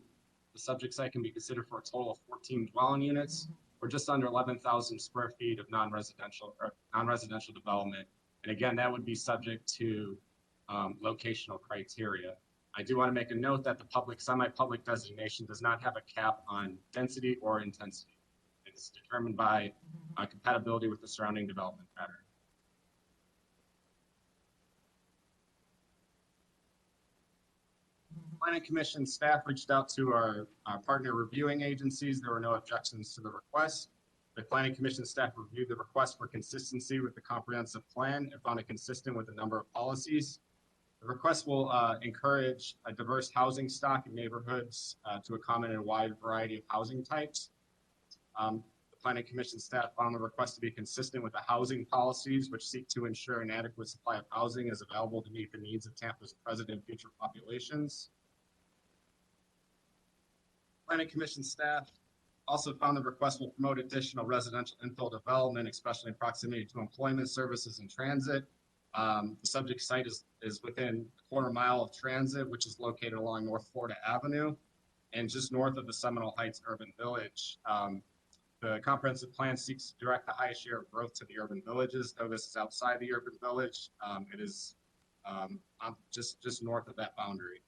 the subject site can be considered for a total of 14 dwelling units or just under 11,000 square feet of non-residential development. And again, that would be subject to locational criteria. I do want to make a note that the public, semi-public designation does not have a cap on density or intensity. It's determined by compatibility with the surrounding development pattern. Planning Commission staff reached out to our partner reviewing agencies. There were no objections to the request. The Planning Commission staff reviewed the request for consistency with the comprehensive plan and found it consistent with a number of policies. The request will encourage a diverse housing stock in neighborhoods to accommodate a wide variety of housing types. The Planning Commission staff found the request to be consistent with the housing policies, which seek to ensure an adequate supply of housing is available to meet the needs of Tampa's present and future populations. Planning Commission staff also found the request will promote additional residential infill development, especially in proximity to employment services and transit. The subject site is within a quarter mile of transit, which is located along North Florida Avenue and just north of the Seminal Heights Urban Village. The comprehensive plan seeks to direct the highest share of growth to the urban villages, though this is outside the urban village. It is just north of that boundary.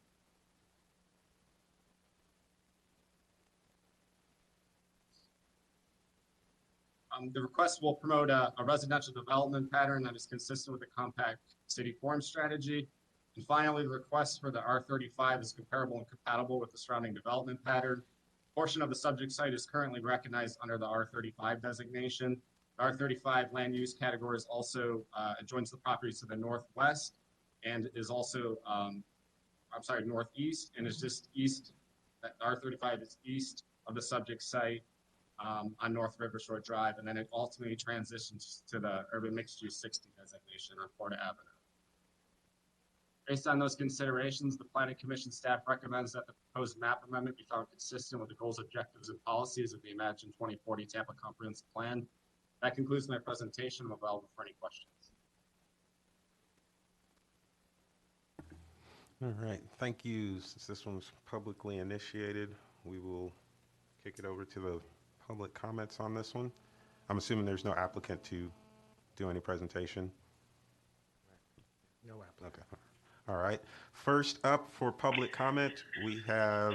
The request will promote a residential development pattern that is consistent with the compact city form strategy. And finally, the request for the R35 is comparable and compatible with the surrounding development pattern. A portion of the subject site is currently recognized under the R35 designation. R35 land use category is also adjoins the properties to the northwest and is also, northeast, and is just east. R35 is east of the subject site on North River Shore Drive, and then it ultimately transitions to the urban mixed-use 60 designation on Florida Avenue. Based on those considerations, the Planning Commission staff recommends that the proposed map amendment be found consistent with the goals, objectives, and policies of the Imagine 2040 Tampa Comprehensive Plan. That concludes my presentation. I'm available for any questions. All right, thank you. Since this one's publicly initiated, we will kick it over to the public comments on this one. I'm assuming there's no applicant to do any presentation? No applicant. Okay. All right. First up for public comment, we have,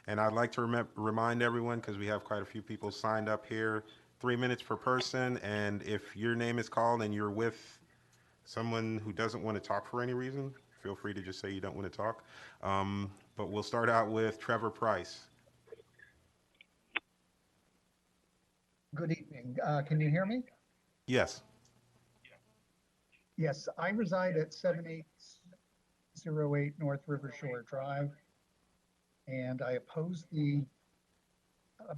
and I'd like to remind everyone, because we have quite a few people signed up here, 3 minutes per person, and if your name is called and you're with someone who doesn't want to talk for any reason, feel free to just say you don't want to talk. But we'll start out with Trevor Price. Good evening. Can you hear me? Yes. Yes, I reside at 7808 North River Shore Drive, and I oppose the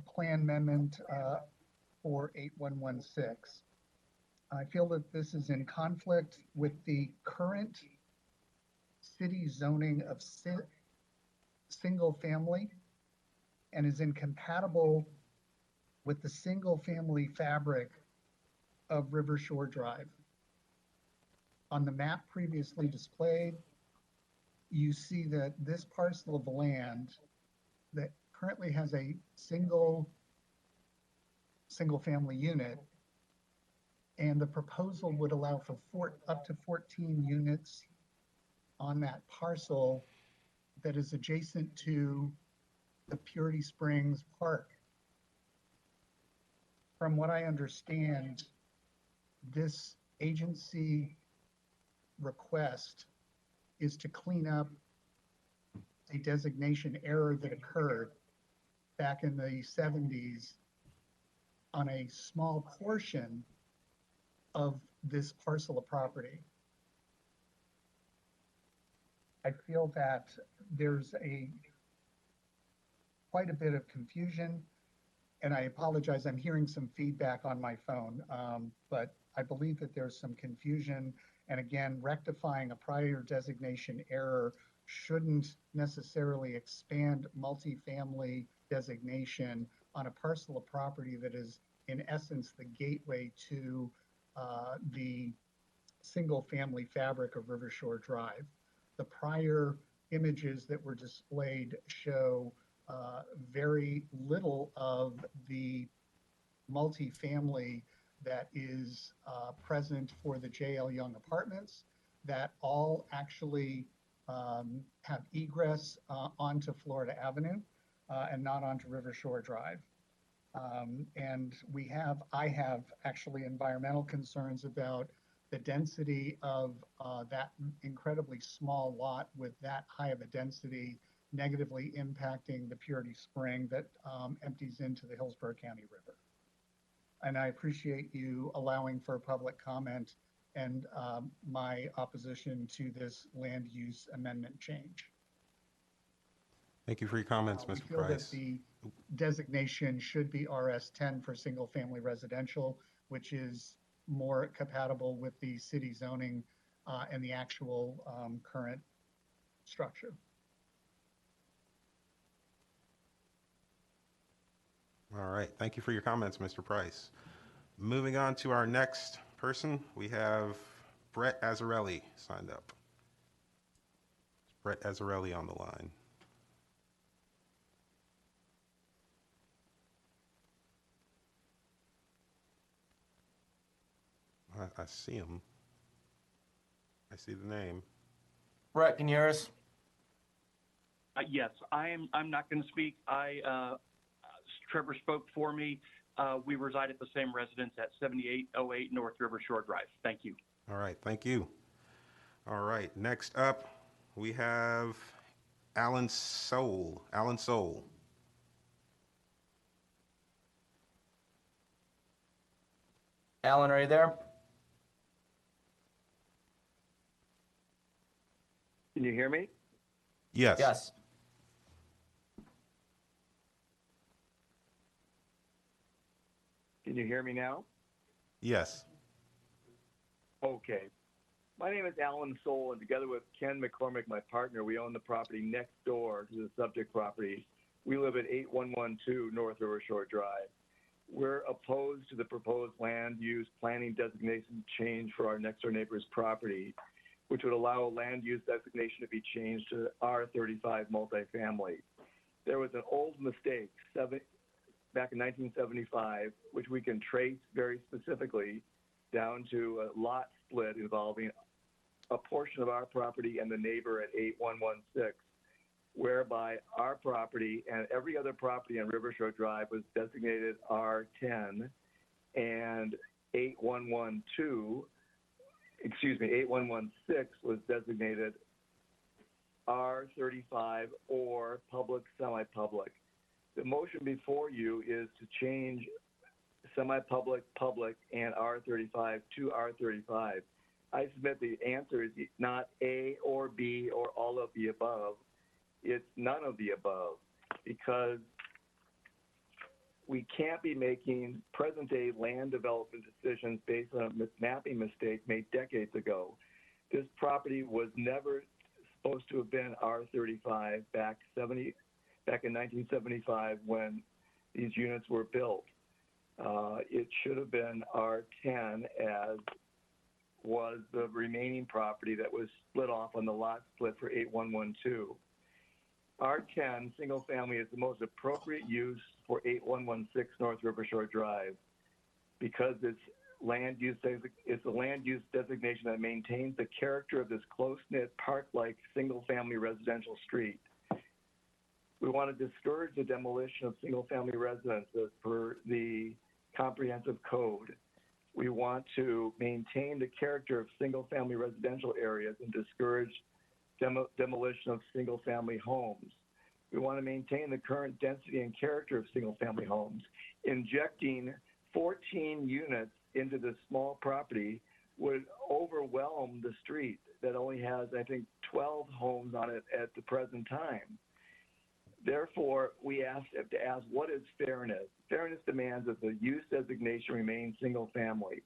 plan amendment for 8116. I feel that this is in conflict with the current city zoning of single family and is incompatible with the single family fabric of River Shore Drive. On the map previously displayed, you see that this parcel of land that currently has a single family unit, and the proposal would allow for up to 14 units on that parcel that is adjacent to the Purity Springs Park. From what I understand, this agency request is to clean up a designation error that occurred back in the 70s on a small portion of this parcel of property. I feel that there's quite a bit of confusion, and I apologize, I'm hearing some feedback on my phone, but I believe that there's some confusion, and again, rectifying a prior designation error shouldn't necessarily expand multifamily designation on a parcel of property that is, in essence, the gateway to the single family fabric of River Shore Drive. The prior images that were displayed show very little of the multifamily that is present for the J.L. Young Apartments, that all actually have egress onto Florida Avenue and not onto River Shore Drive. And I have actually environmental concerns about the density of that incredibly small lot with that high of a density negatively impacting the Purity Spring that empties into the Hillsborough County River. And I appreciate you allowing for public comment and my opposition to this land use amendment change. Thank you for your comments, Mr. I feel Price. that the designation should be RS10 for single family residential, which is more compatible with the city zoning and the actual current structure. All right, thank you for your comments, Mr. Price. Moving on to our next person, we have Brett Azarelli signed up. Brett Azarelli on the line. I see him. I see the name. Brett, can you hear us? Yes, I'm not going to speak. Trevor spoke for me. We reside at the same residence at 7808 North River Shore Drive. Thank you. All right, thank you. All right, next up, we have Alan Soule. Alan Soule. Alan, are you there? Can you hear me? Yes. Yes. Can you hear me now? Yes. Okay. My name is Alan Soule, and together with Ken McCormick, my partner, we own the property next door to the subject property. We live at 8112 North River Shore Drive. We're opposed to the proposed land use planning designation change for our next door neighbor's property, which would allow a land use designation to be changed to R35 multifamily. There was an old mistake back in 1975, which we can trace very specifically down to a lot split involving a portion of our property and the neighbor at 8116, whereby our property and every other property on River Shore Drive was designated R10, and 8116 was designated R35 or public, semi-public. The motion before you is to change semi-public, public, and R35 to R35. I submit the answer is not A or B or all of the above. It's none of the above, because we can't be making present-day land development decisions based on a mapping mistake made decades ago. This property was never supposed to have been R35 back in 1975 when these units were built. It should have been R10, as was the remaining property that was split off on the lot split for 8112. R10 single family is the most appropriate use for 8116 North River Shore Drive, because it's a land use designation that maintains the character of this close-knit park-like single-family residential street. We want to discourage the demolition of single-family residences per the comprehensive code. We want to maintain the character of single-family residential areas and discourage demolition of single-family homes. We want to maintain the current density and character of single-family homes. Injecting 14 units into this small property would overwhelm the street that only has, I think, 12 homes on it at the present time. Therefore, we have to ask, what is fairness? Fairness demands that the use designation remain single-family.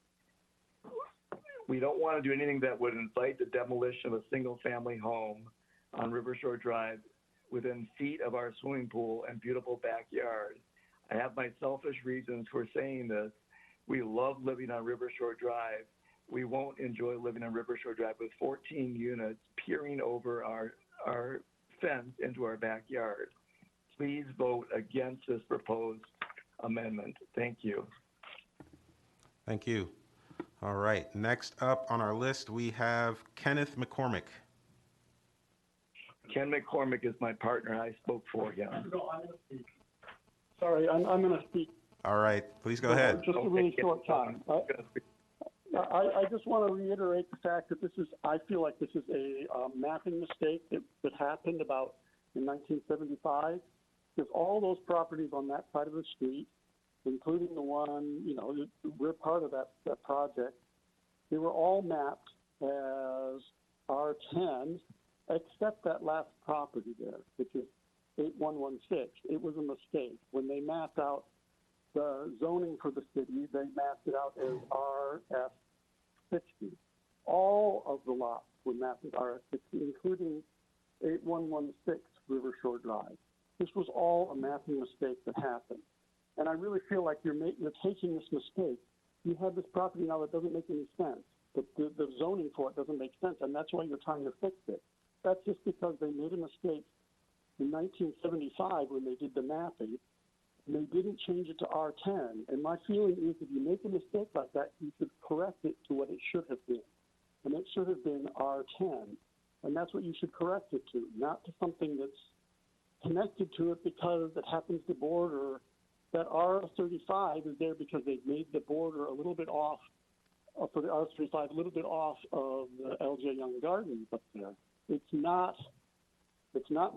We don't want to do anything that would invite the demolition of a single-family home on River Shore Drive within feet of our swimming pool and beautiful backyard. I have my selfish reasons for saying this. We love living on River Shore Drive. We won't enjoy living on River Shore Drive with 14 units peering over our fence into our backyard. Please vote against this proposed amendment. Thank you. Thank you. All right. Next up on our list, we have Kenneth McCormick. Ken McCormick is my partner. I spoke for him. Sorry, I'm going to speak. All right. Please go ahead. Just a really short time. I just want to reiterate the fact that I feel like this is a mapping mistake that happened about in 1975, because all those properties on that side of the street, including the one, we're part of that project, they were all mapped as R10, except that last property there, which is 8116. It was a mistake. When they mapped out the zoning for the city, they mapped it out as RF60. All of the lots were mapped as RF60, including 8116 River Shore Drive. This was all a mapping mistake that happened. And I really feel like you're taking this mistake. You have this property now that doesn't make any sense. The zoning for it doesn't make sense, and that's why you're trying to fix it. That's just because they made a mistake in 1975 when they did the mapping. And they didn't change it to R10. And my feeling is if you make a mistake like that, you should correct it to what it should have been. And it should have been R10. And that's what you should correct it to, not to something that's connected to it because it happens to border. That R35 is there because they've made the border a little bit off, for the R35, a little bit off of the LJ Young Gardens up there. It's not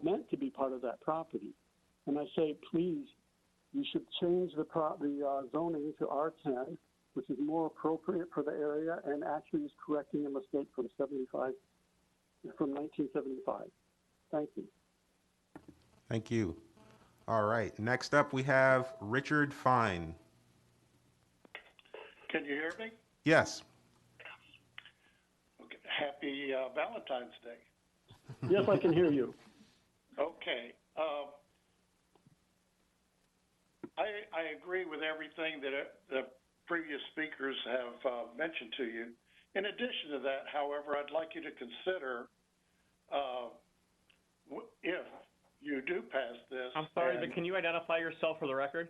meant to be part of that property. And I say, please, you should change the zoning to R10, which is more appropriate for the area and actually is correcting a mistake from 1975. Thank you. Thank you. All right, next up we have Richard Fine. Can you hear me? Yes. Okay. Happy Valentine's Day. Yes, I can hear you. Okay. I agree with everything that the previous speakers have mentioned to you. In addition to that, however, I'd like you to consider if you do pass this. I'm sorry, but can you identify yourself for the record?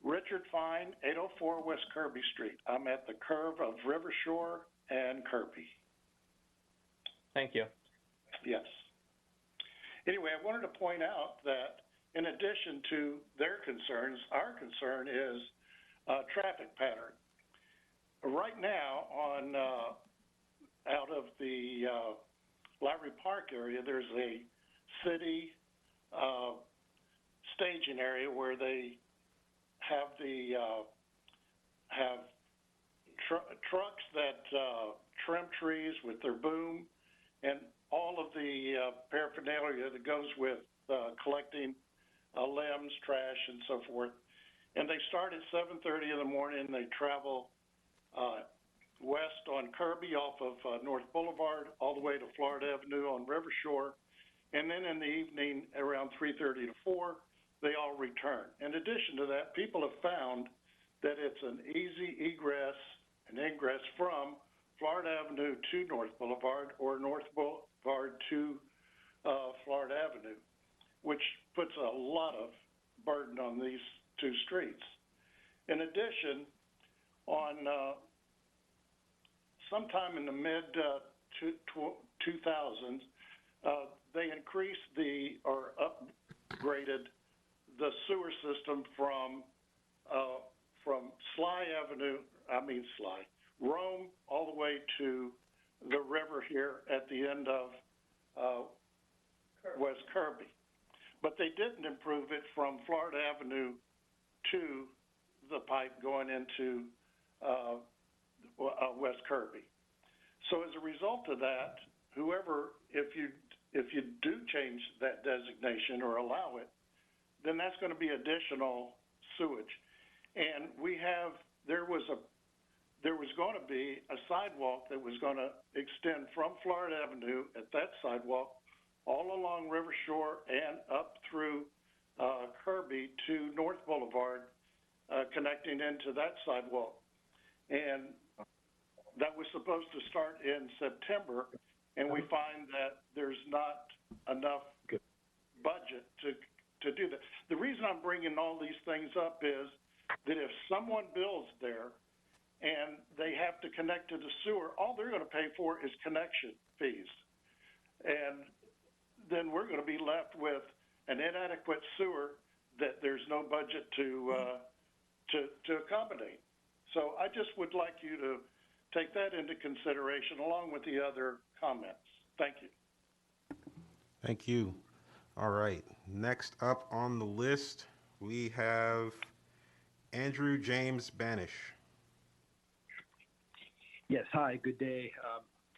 Richard Fine, 804 West Kirby Street. I'm at the curve of River Shore and Kirby. Thank you. Yes. Anyway, I wanted to point out that in addition to their concerns, our concern is traffic pattern. Right now, on out of the Lowry Park area, there's a city staging area where they have the trucks that trim trees with their boom and all of the paraphernalia that goes with collecting limbs, trash, and so forth. And they start at 7:30 in the morning. They travel west on Kirby off of North Boulevard all the way to Florida Avenue on River Shore. And then in the evening around 3:30 to 4, they all return. In addition to that, people have found that it's an easy egress and ingress from Florida Avenue to North Boulevard or North Boulevard to Florida Avenue, which puts a lot of burden on these two streets. In addition, on sometime in the mid-2000s, they increased or upgraded the sewer system from Rome all the way to the river here at the end of West Kirby. But they didn't improve it from Florida Avenue to the pipe going into West Kirby. So as a result of that, if you do change that designation or allow it, then that's going to be additional sewage. And there was going to be a sidewalk that was going to extend from Florida Avenue at that sidewalk all along River Shore and up through Kirby to North Boulevard, connecting into that sidewalk. And that was supposed to start in September, and we find that there's not enough budget to do that. The reason I'm bringing all these things up is that if someone builds there and they have to connect to the sewer, all they're going to pay for is connection fees. And then we're going to be left with an inadequate sewer that there's no budget to accommodate. So I just would like you to take that into consideration along with the other comments. Thank you. Thank you. All right. Next up on the list, we have Andrew James Banish. Yes, hi, good day.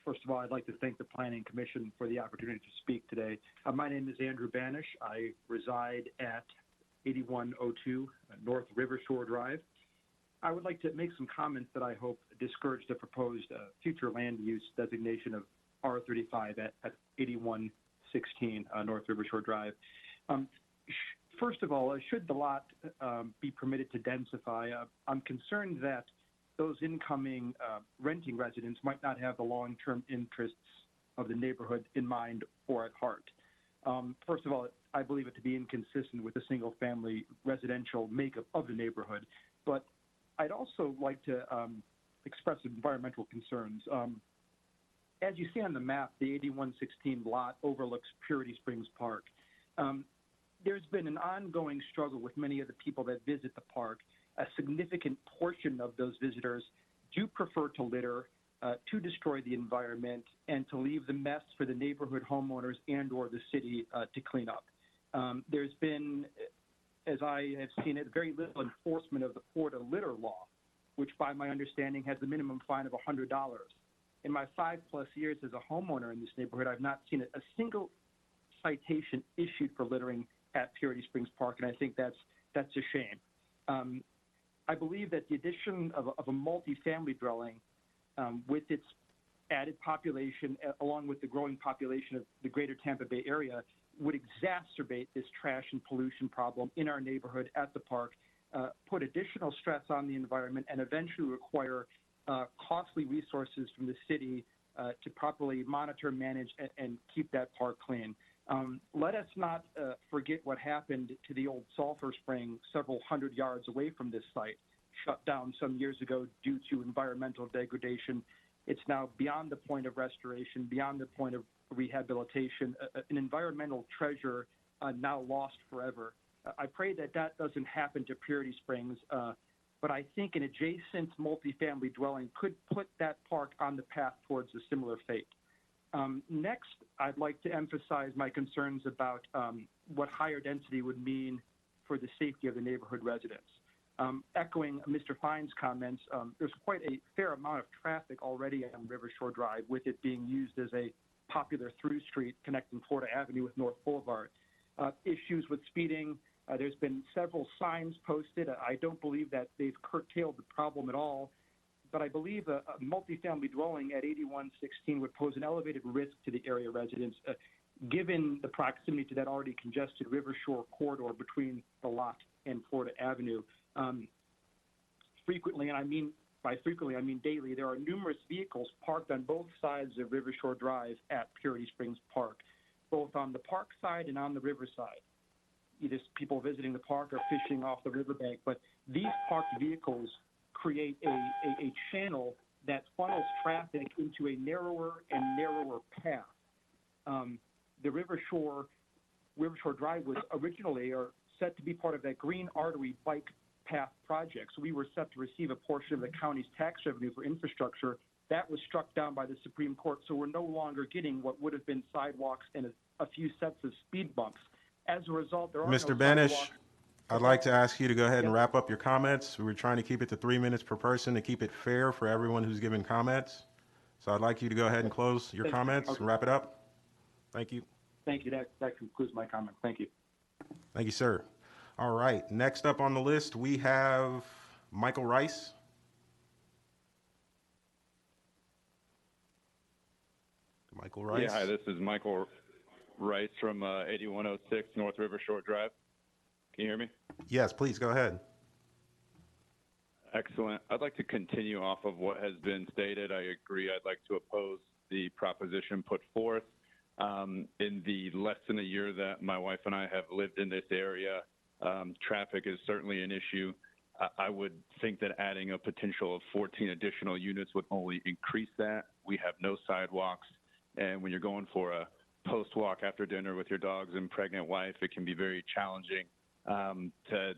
First of all, I'd like to thank the Planning Commission for the opportunity to speak today. My name is Andrew Banish. I reside at 8102 North River Shore Drive. I would like to make some comments that I hope discourage the proposed future land use designation of R35 at 8116 North River Shore Drive. First of all, should the lot be permitted to densify, I'm concerned that those incoming renting residents might not have the long-term interests of the neighborhood in mind or at heart. First of all, I believe it to be inconsistent with the single-family residential makeup of the neighborhood, but I'd also like to express environmental concerns. As you see on the map, the 8116 lot overlooks Purity Springs Park. There's been an ongoing struggle with many of the people that visit the park. A significant portion of those visitors do prefer to litter, to destroy the environment, and to leave the mess for the neighborhood homeowners and or the city to clean up. There's been, as I have seen it, very little enforcement of the Pour to Litter law. which by my understanding has a minimum fine of $100. In my 5+ years as a homeowner in this neighborhood, I've not seen a single citation issued for littering at Purity Springs Park, and I think that's a shame. I believe that the addition of a multifamily dwelling with its added population, along with the growing population of the greater Tampa Bay area, would exacerbate this trash and pollution problem in our neighborhood at the park, put additional stress on the environment, and eventually require costly resources from the city to properly monitor, manage, and keep that park clean. Let us not forget what happened to the old sulfur spring several hundred yards away from this site, shut down some years ago due to environmental degradation. It's now beyond the point of restoration, beyond the point of rehabilitation, an environmental treasure now lost forever. I pray that that doesn't happen to Purity Springs, but I think an adjacent multifamily dwelling could put that park on the path towards a similar fate. Next, I'd like to emphasize my concerns about what higher density would mean for the safety of the neighborhood residents. Echoing Mr. Fine's comments, there's quite a fair amount of traffic already on River Shore Drive, with it being used as a popular through street connecting Florida Avenue with North Boulevard. Issues with speeding, there's been several signs posted. I don't believe that they've curtailed the problem at all, but I believe a multifamily dwelling at 8116 would pose an elevated risk to the area residents, given the proximity to that already congested River Shore corridor between the lot and Florida Avenue. Frequently, and I mean by frequently, I mean daily, there are numerous vehicles parked on both sides of River Shore Drive at Purity Springs Park, both on the park side and on the river side. Either people visiting the park or fishing off the riverbank, but these parked vehicles create a channel that funnels traffic into a narrower and narrower path. The River Shore Drive was originally or set to be part of that Green Artery Bike Path project. So we were set to receive a portion of the county's tax revenue for infrastructure. That was struck down by the Supreme Court, so we're no longer getting what would have been sidewalks and a few sets of speed bumps. As a result, there are Mr. no Banish, sidewalks. I'd like to ask you to go ahead and wrap up your comments. We were trying to keep it to 3 minutes per person to keep it fair for everyone who's given comments. So I'd like you to go ahead and close your comments and wrap it up. Thank you. Thank you. That concludes my comment. Thank you. Thank you, sir. All right, next up on the list, we have Michael Rice. Michael Rice. Yeah, hi, this is Michael Rice from 8106 North River Shore Drive. Can you hear me? Yes, please go ahead. Excellent. I'd like to continue off of what has been stated. I agree. I'd like to oppose the proposition put forth. In the less than a year that my wife and I have lived in this area, traffic is certainly an issue. I would think that adding a potential of 14 additional units would only increase that. We have no sidewalks, and when you're going for a post-walk after dinner with your dogs and pregnant wife, it can be very challenging to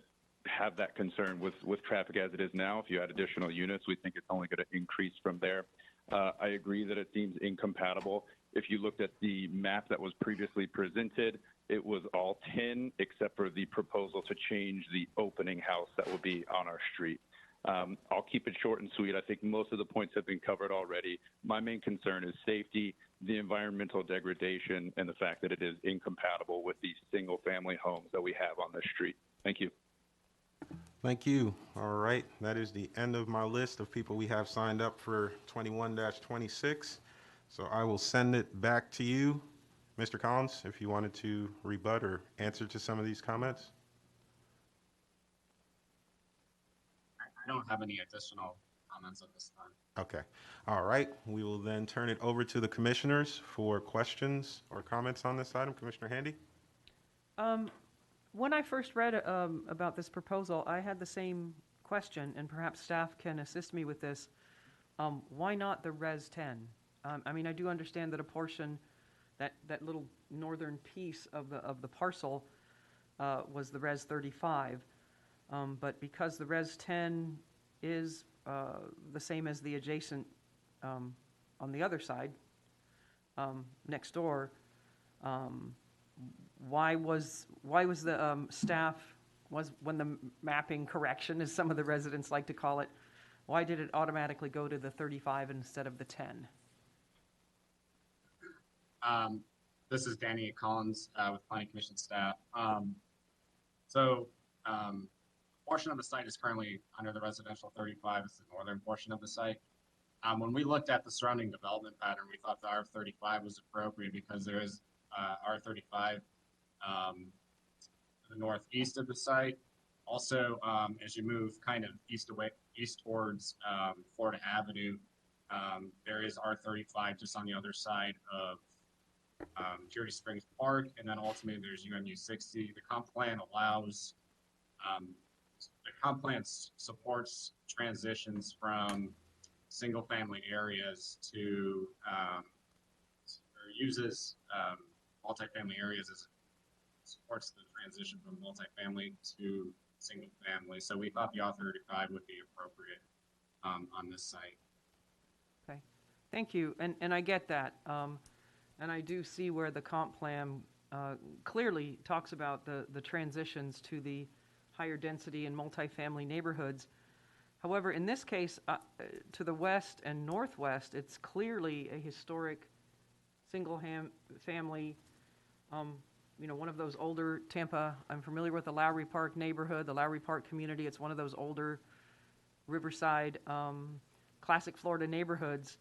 have that concern with traffic as it is now. If you add additional units, we think it's only going to increase from there. I agree that it seems incompatible. If you looked at the map that was previously presented, it was all 10 except for the proposal to change the opening house that will be on our street. I'll keep it short and sweet. I think most of the points have been covered already. My main concern is safety, the environmental degradation, and the fact that it is incompatible with the single-family homes that we have on this street. Thank you. Thank you. All right, that is the end of my list of people we have signed up for 21-26. So I will send it back to you, Mr. Collins, if you wanted to rebut or answer to some of these comments. I don't have any additional comments at this time. Okay. All right. We will then turn it over to the commissioners for questions or comments on this item. Commissioner Handy? When I first read about this proposal, I had the same question, and perhaps staff can assist me with this. Why not the Res 10? I mean, I do understand that a portion, that little northern piece of the parcel was the Res 35, but because the Res 10 is the same as the adjacent on the other side, next door, why was the staff, when the mapping correction, as some of the residents like to call it, Why did it automatically go to the 35 instead of the 10? This is Danny Collins with Planning Commission staff. A portion of the site is currently under the residential 35. It's the northern portion of the site. When we looked at the surrounding development pattern, we thought the R35 was appropriate because there is R35 to the northeast of the site. Also, as you move kind of east towards Florida Avenue, there is R35 just on the other side of Purity Springs Park, and then ultimately there's UMU 60. The comp plan allows, supports transitions from single-family areas to, or uses multifamily areas as supports the transition from multifamily to single-family. So we thought the R35 would be appropriate on this site. Okay, thank you, and I get that. And I do see where the comp plan clearly talks about the transitions to the higher density and multifamily neighborhoods. However, in this case, to the west and northwest, it's clearly a historic single-family, one of those older Tampa. I'm familiar with the Lowry Park neighborhood, the Lowry Park community. It's one of those older Riverside, classic Florida neighborhoods.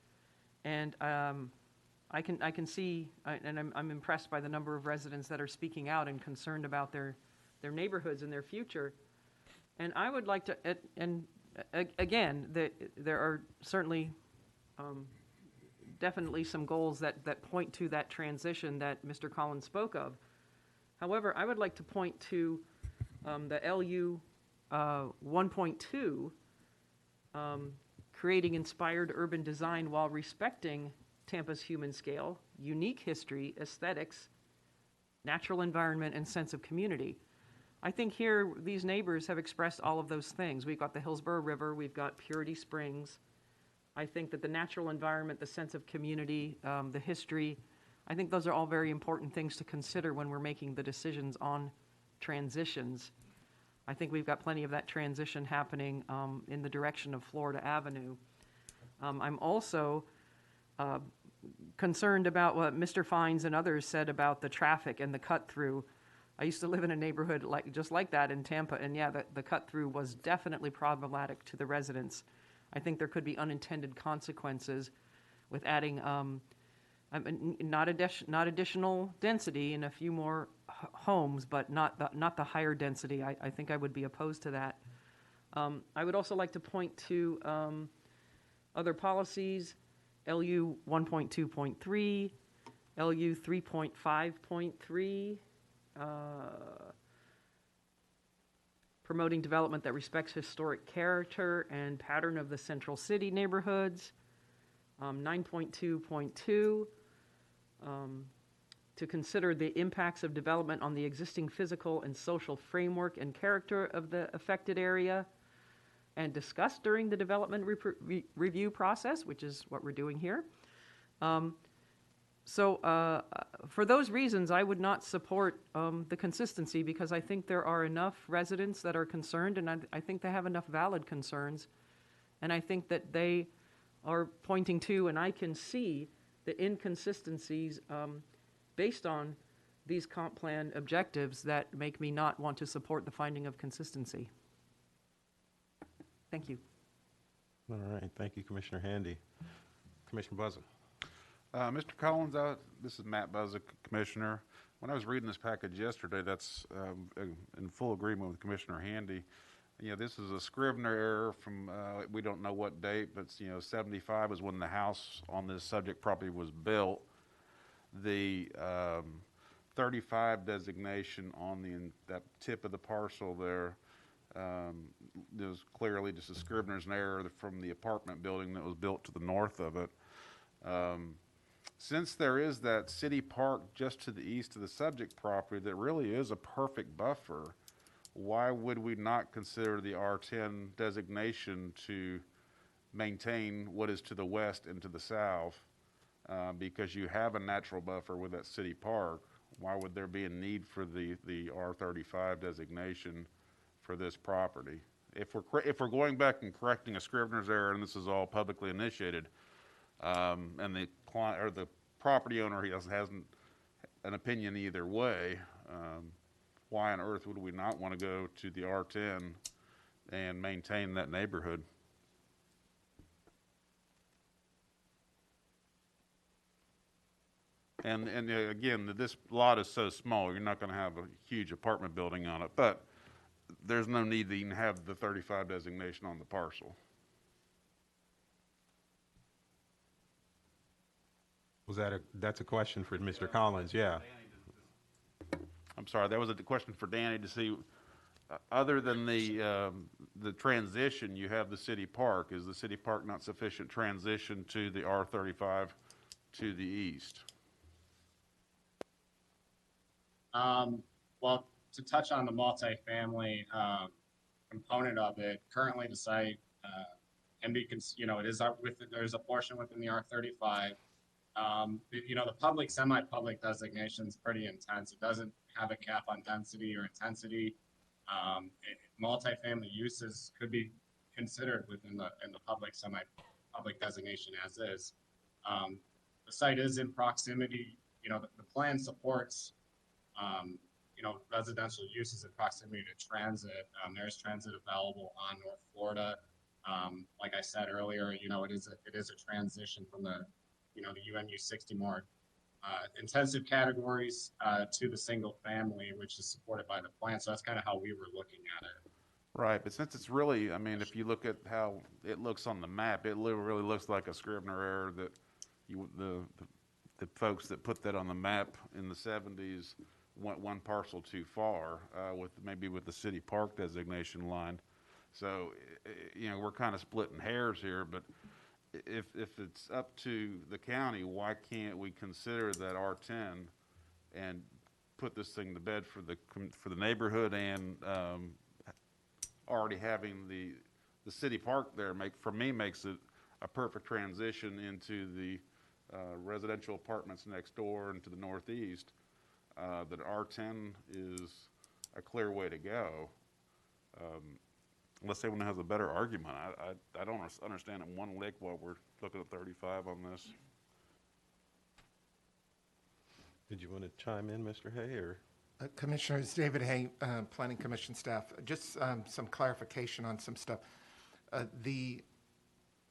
And I can see, and I'm impressed by the number of residents that are speaking out and concerned about their neighborhoods and their future. And I would like to, again, there are certainly definitely some goals that point to that transition that Mr. Collins spoke of. However, I would like to point to the LU 1.2, creating inspired urban design while respecting Tampa's human scale, unique history, aesthetics, natural environment, and sense of community. I think here these neighbors have expressed all of those things. We've got the Hillsborough River, we've got Purity Springs. I think that the natural environment, the sense of community, the history, I think those are all very important things to consider when we're making the decisions on transitions. I think we've got plenty of that transition happening in the direction of Florida Avenue. I'm also concerned about what Mr. Fines and others said about the traffic and the cut-through. I used to live in a neighborhood just like that in Tampa, and yeah, the cut-through was definitely problematic to the residents. I think there could be unintended consequences with adding not additional density in a few more homes, but not the higher density. I think I would be opposed to that. I would also like to point to other policies. LU 1.2.3, LU 3.5.3, promoting development that respects historic character and pattern of the central city neighborhoods. 9.2.2, to consider the impacts of development on the existing physical and social framework and character of the affected area, and discussed during the development review process, which is what we're doing here. For those reasons, I would not support the consistency, because I think there are enough residents that are concerned, and I think they have enough valid concerns, and I think that they are pointing to, and I can see the inconsistencies based on these comp plan objectives that make me not want to support the finding of consistency. Thank you. All right, thank you, Commissioner Handy. Commissioner Buzza. Mr. Collins, this is Matt Buzza, Commissioner. When I was reading this package yesterday, that's in full agreement with Commissioner Handy. This is a Scrivener error from, we don't know what date, but 75 is when the house on this subject property was built. The 35 designation on that tip of the parcel there, there's clearly just a Scrivener's error from the apartment building that was built to the north of it. Since there is that city park just to the east of the subject property that really is a perfect buffer, why would we not consider the R10 designation to maintain what is to the west and to the south? Because you have a natural buffer with that city park. Why would there be a need for the R35 designation for this property? if we're going back and correcting a Scrivener's error, and this is all publicly initiated, and the client or the property owner hasn't an opinion either way, why on earth would we not want to go to the R10 and maintain that neighborhood? And again, this lot is so small, you're not going to have a huge apartment building on it, but there's no need to even have the 35 designation on the parcel. That's a question for Mr. Collins, yeah. I'm sorry, that was a question for Danny to see, other than the transition, you have the city park. Is the city park not sufficient transition to the R35 to the east? Well, to touch on the multifamily component of it, currently the site can be, it is there's a portion within the R35. The public, semi-public designation is pretty intense. It doesn't have a cap on density or intensity. Multifamily uses could be considered within the public, semi-public designation as is. The site is in proximity. The plan supports residential uses in proximity to transit. There's transit available on North Florida. Like I said earlier, it is a transition from the UMU 60 more intensive categories to the single family, which is supported by the plan. So that's kind of how we were looking at it. Right, but since it's really, I mean, if you look at how it looks on the map, it really looks like a Scrivener error that the folks that put that on the map in the 70s went one parcel too far with the city park designation line. So, we're kind of splitting hairs here, but if it's up to the county, why can't we consider that R10 and put this thing to bed for the neighborhood, and already having the city park there makes it a perfect transition into the residential apartments next door and to the northeast. That R10 is a clear way to go. Unless anyone has a better argument. I don't understand it one lick while we're looking at 35 on this. Did you want to chime in, Mr. Hay, or? Commissioners, David Hay, Planning Commission staff. Just some clarification on some stuff.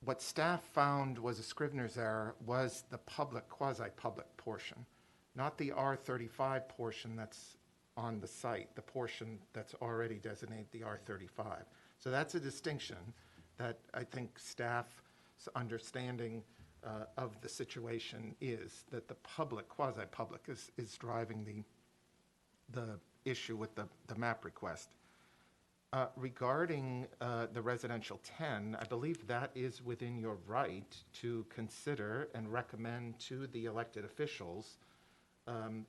What staff found was a Scrivener's error was the public, quasi-public portion, not the R35 portion that's on the site, the portion that's already designated the R35. So that's a distinction that I think staff's understanding of the situation is that the public, quasi-public, is driving the issue with the map request. Regarding the residential 10, I believe that is within your right to consider and recommend to the elected officials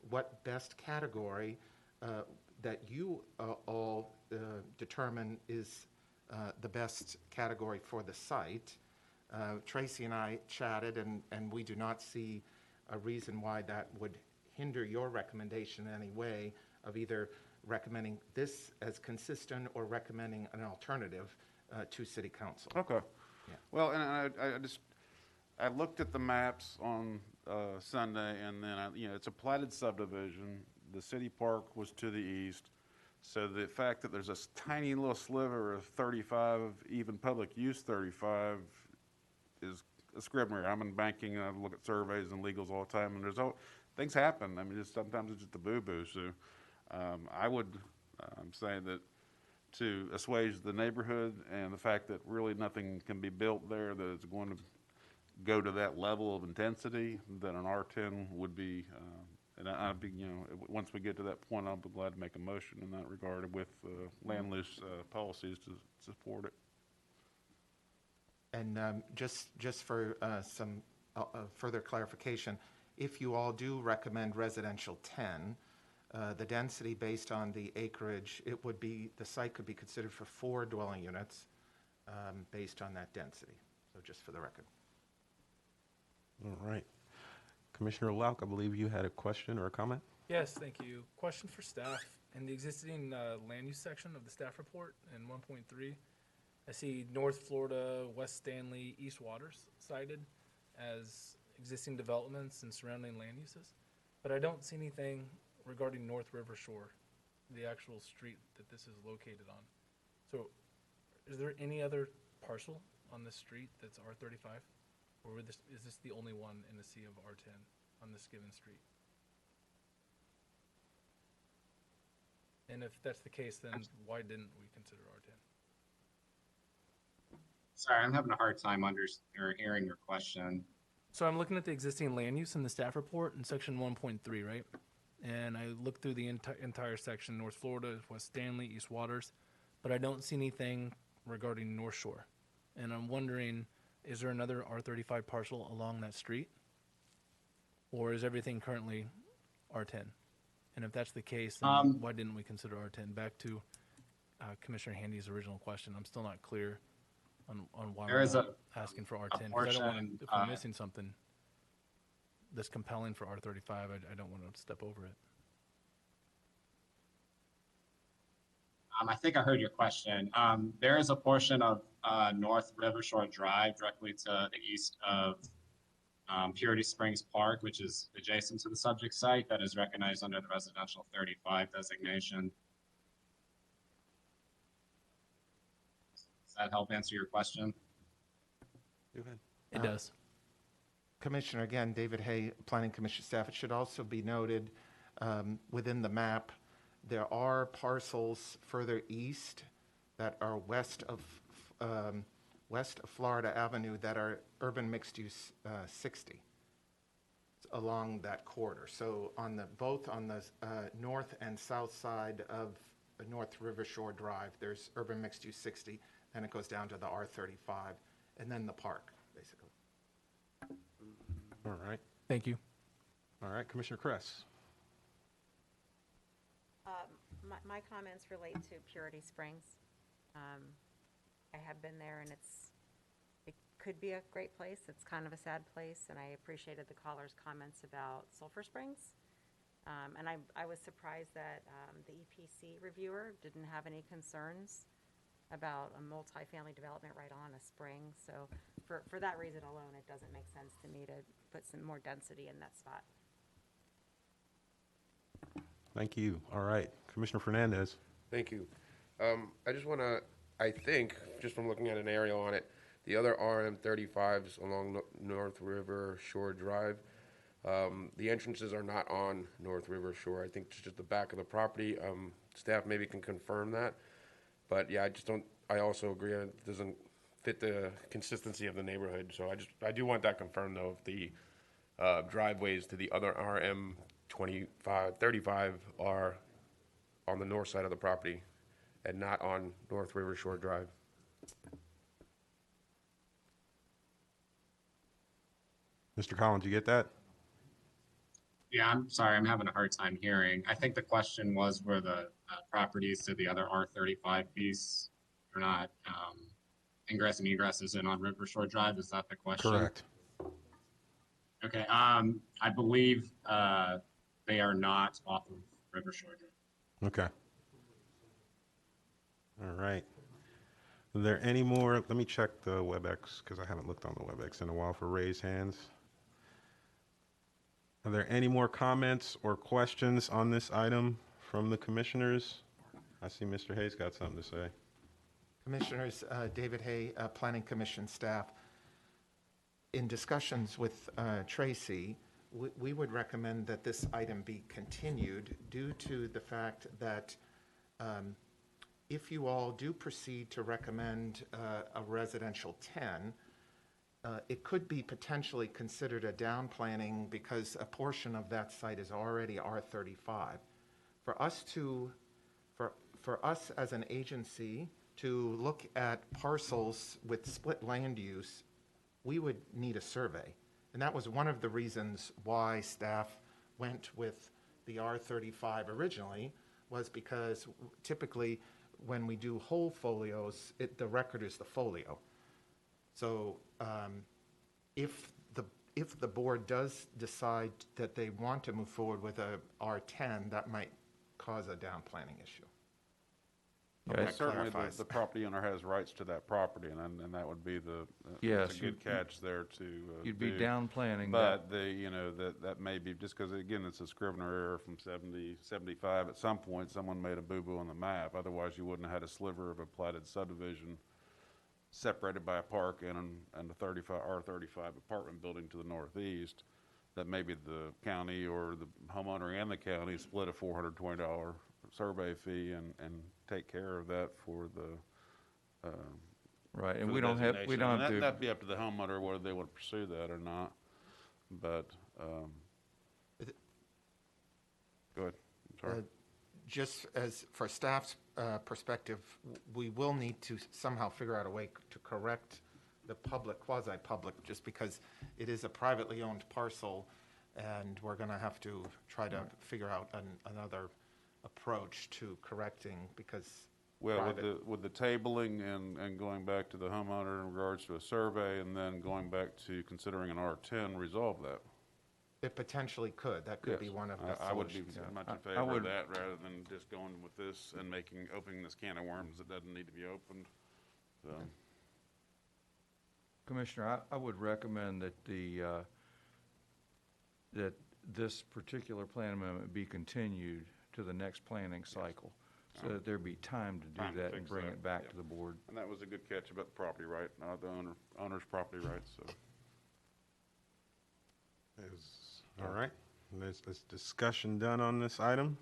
what best category that you all determine is the best category for the site. Tracy and I chatted, and we do not see a reason why that would hinder your recommendation in any way of either recommending this as consistent or recommending an alternative to City Council. Okay. Yeah. Well, and I looked at the maps on Sunday, and then it's a platted subdivision. The city park was to the east, so the fact that there's a tiny little sliver of 35, even public use 35, is a Scrivener. I'm in banking, and I look at surveys and legals all the time, and things happen. I mean, sometimes it's just a boo-boo. So I would say that to assuage the neighborhood and the fact that really nothing can be built there that is going to go to that level of intensity, that an R10 would be, and I'd be, once we get to that point, I'll be glad to make a motion in that regard with land use policies to support it. And just for some further clarification, if you all do recommend residential 10, the density based on the acreage, the site could be considered for 4 dwelling units based on that density. So just for the record. All right. Commissioner Lauk, I believe you had a question or a comment? Yes, thank you. Question for staff. In the existing land use section of the staff report in 1.3, I see North Florida, West Stanley, East Waters cited as existing developments and surrounding land uses, but I don't see anything regarding North River Shore, the actual street that this is located on. So is there any other parcel on this street that's R35? Or is this the only one in the sea of R10 on this given street? And if that's the case, then why didn't we consider R10? Sorry, I'm having a hard time hearing your question. So I'm looking at the existing land use in the staff report in section 1.3, right? And I looked through the entire section, North Florida, West Stanley, East Waters, but I don't see anything regarding North Shore. And I'm wondering, is there another R35 parcel along that street? Or is everything currently R10? And if that's the case, then why didn't we consider R10? Back to Commissioner Handy's original question, I'm still not clear on why we're not asking for R10. Because I don't want to, if we're missing something that's compelling for R35, I don't want to step over it. I think I heard your question. There is a portion of North Rivershore Drive directly to the east of Purity Springs Park, which is adjacent to the subject site, that is recognized under the residential 35 designation. Does that help answer your question? Go ahead. It does. Commissioner, again, David Hay, Planning Commission staff. It should also be noted within the map, there are parcels further east that are west of Florida Avenue that are urban mixed use 60 along that corridor. So on both on the north and south side of North Rivershore Drive, there's urban mixed use 60, then it goes down to the R35, and then the park, basically. All right. Thank you. All right, Commissioner Kress. My comments relate to Purity Springs. I have been there, and it could be a great place. It's kind of a sad place, and I appreciated the caller's comments about Sulphur Springs. And I was surprised that the EPC reviewer didn't have any concerns about a multifamily development right on a spring. So for that reason alone, it doesn't make sense to me to put some more density in that spot. Thank you. All right, Commissioner Fernandez. Thank you. I just want to, I think, just from looking at an aerial on it, the other RM35s along North River Shore Drive, the entrances are not on North River Shore. I think it's just the back of the property. Staff maybe can confirm that. But yeah, I also agree it doesn't fit the consistency of the neighborhood. So I do want that confirmed though, if the driveways to the other RM35 are on the north side of the property and not on North River Shore Drive. Mr. Collins, you get that? Yeah, I'm sorry, I'm having a hard time hearing. I think the question was were the properties to the other R35 piece or not ingress and egress is in on Rivershore Drive. Is that the question? Correct. Okay. I believe they are not off of Rivershore Drive. Okay. All right. Are there any more? Let me check the WebEx because I haven't looked on the WebEx in a while for raised hands. Are there any more comments or questions on this item from the commissioners? I see Mr. Hayes got something to say. Commissioners, David Hay, Planning Commission staff. In discussions with Tracy, we would recommend that this item be continued due to the fact that if you all do proceed to recommend a residential 10, it could be potentially considered a down planning because a portion of that site is already R35. For us as an agency to look at parcels with split land use, we would need a survey. And that was one of the reasons why staff went with the R35 originally, was because typically when we do whole folios, the record is the folio. So if the board does decide that they want to move forward with a R10, that might cause a down planning issue. Well, That certainly clarifies. the property owner has rights to that property, and that would be the, Yes, it's a good catch there to you'd be do. down planning But that may be, just because, again, it's a Scrivener error from 75. At some point, someone made a boo-boo on the map. Otherwise, you wouldn't have had a sliver of a platted subdivision separated by a park and a R35 apartment building to the northeast, that maybe the county or the homeowner and the county split a $420 survey fee and take care of that for the Right, and for we the don't have designation. to. That'd be up to the homeowner whether they want to pursue that or not. But go ahead. I'm sorry. Just as for staff's perspective, we will need to somehow figure out a way to correct the public, quasi-public, just because it is a privately owned parcel, and we're going to have to try to figure out another approach to correcting, because Well, with the tabling and going back to the homeowner in regards to a survey, and then going back to considering an R10, resolve that. it potentially could. That could be Yes. one of the I would be solutions. much in favor of that, rather than just going with this and opening this can of worms that doesn't need to be opened. So. Commissioner, I would recommend that that this particular plan amendment be continued to the next planning cycle, so that there be time to do that and bring it back to the board. And that was a good catch about the property right, the owner's property rights, so. All right, there's discussion done on this item.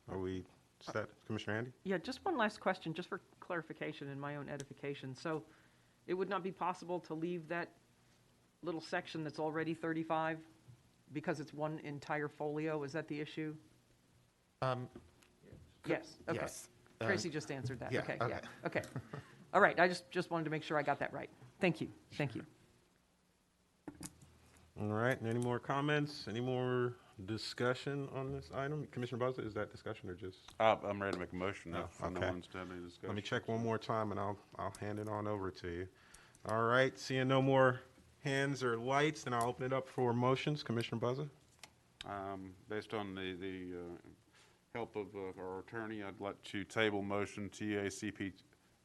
Are we set, Commissioner Andy? Yeah, just one last question, just for clarification and my own edification. So it would not be possible to leave that little section that's already 35 because it's one entire folio? Is that the issue? Yes, okay. Yes. Tracy just answered that. Yeah, Okay, okay. yeah, okay. All right, I just wanted to make sure I got that right. Thank you, thank you. All right, any more comments? Any more discussion on this item? Commissioner Buzza, is that discussion or just? I'm ready to make a motion now. Oh, No okay. one's to have any discussion. Let me check one more time and I'll hand it on over to you. All right, seeing no more hands or lights, then I'll open it up for motions. Commissioner Buzza? Based on the help of our attorney, I'd like to table motion TACPA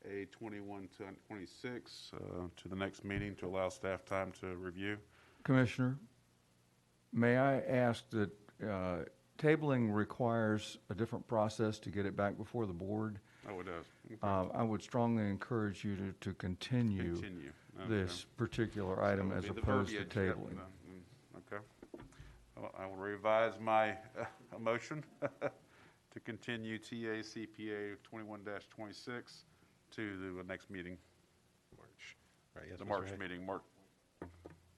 2126 to the next meeting to allow staff time to review. Commissioner, may I ask that tabling requires a different process to get it back before the board? Oh, it does. I would strongly encourage you to continue this particular item as opposed to tabling. Okay. Well, I will revise my motion to continue TACPA 21-26 to the next meeting. March. Right, yes, The Mr. March Hay. meeting, March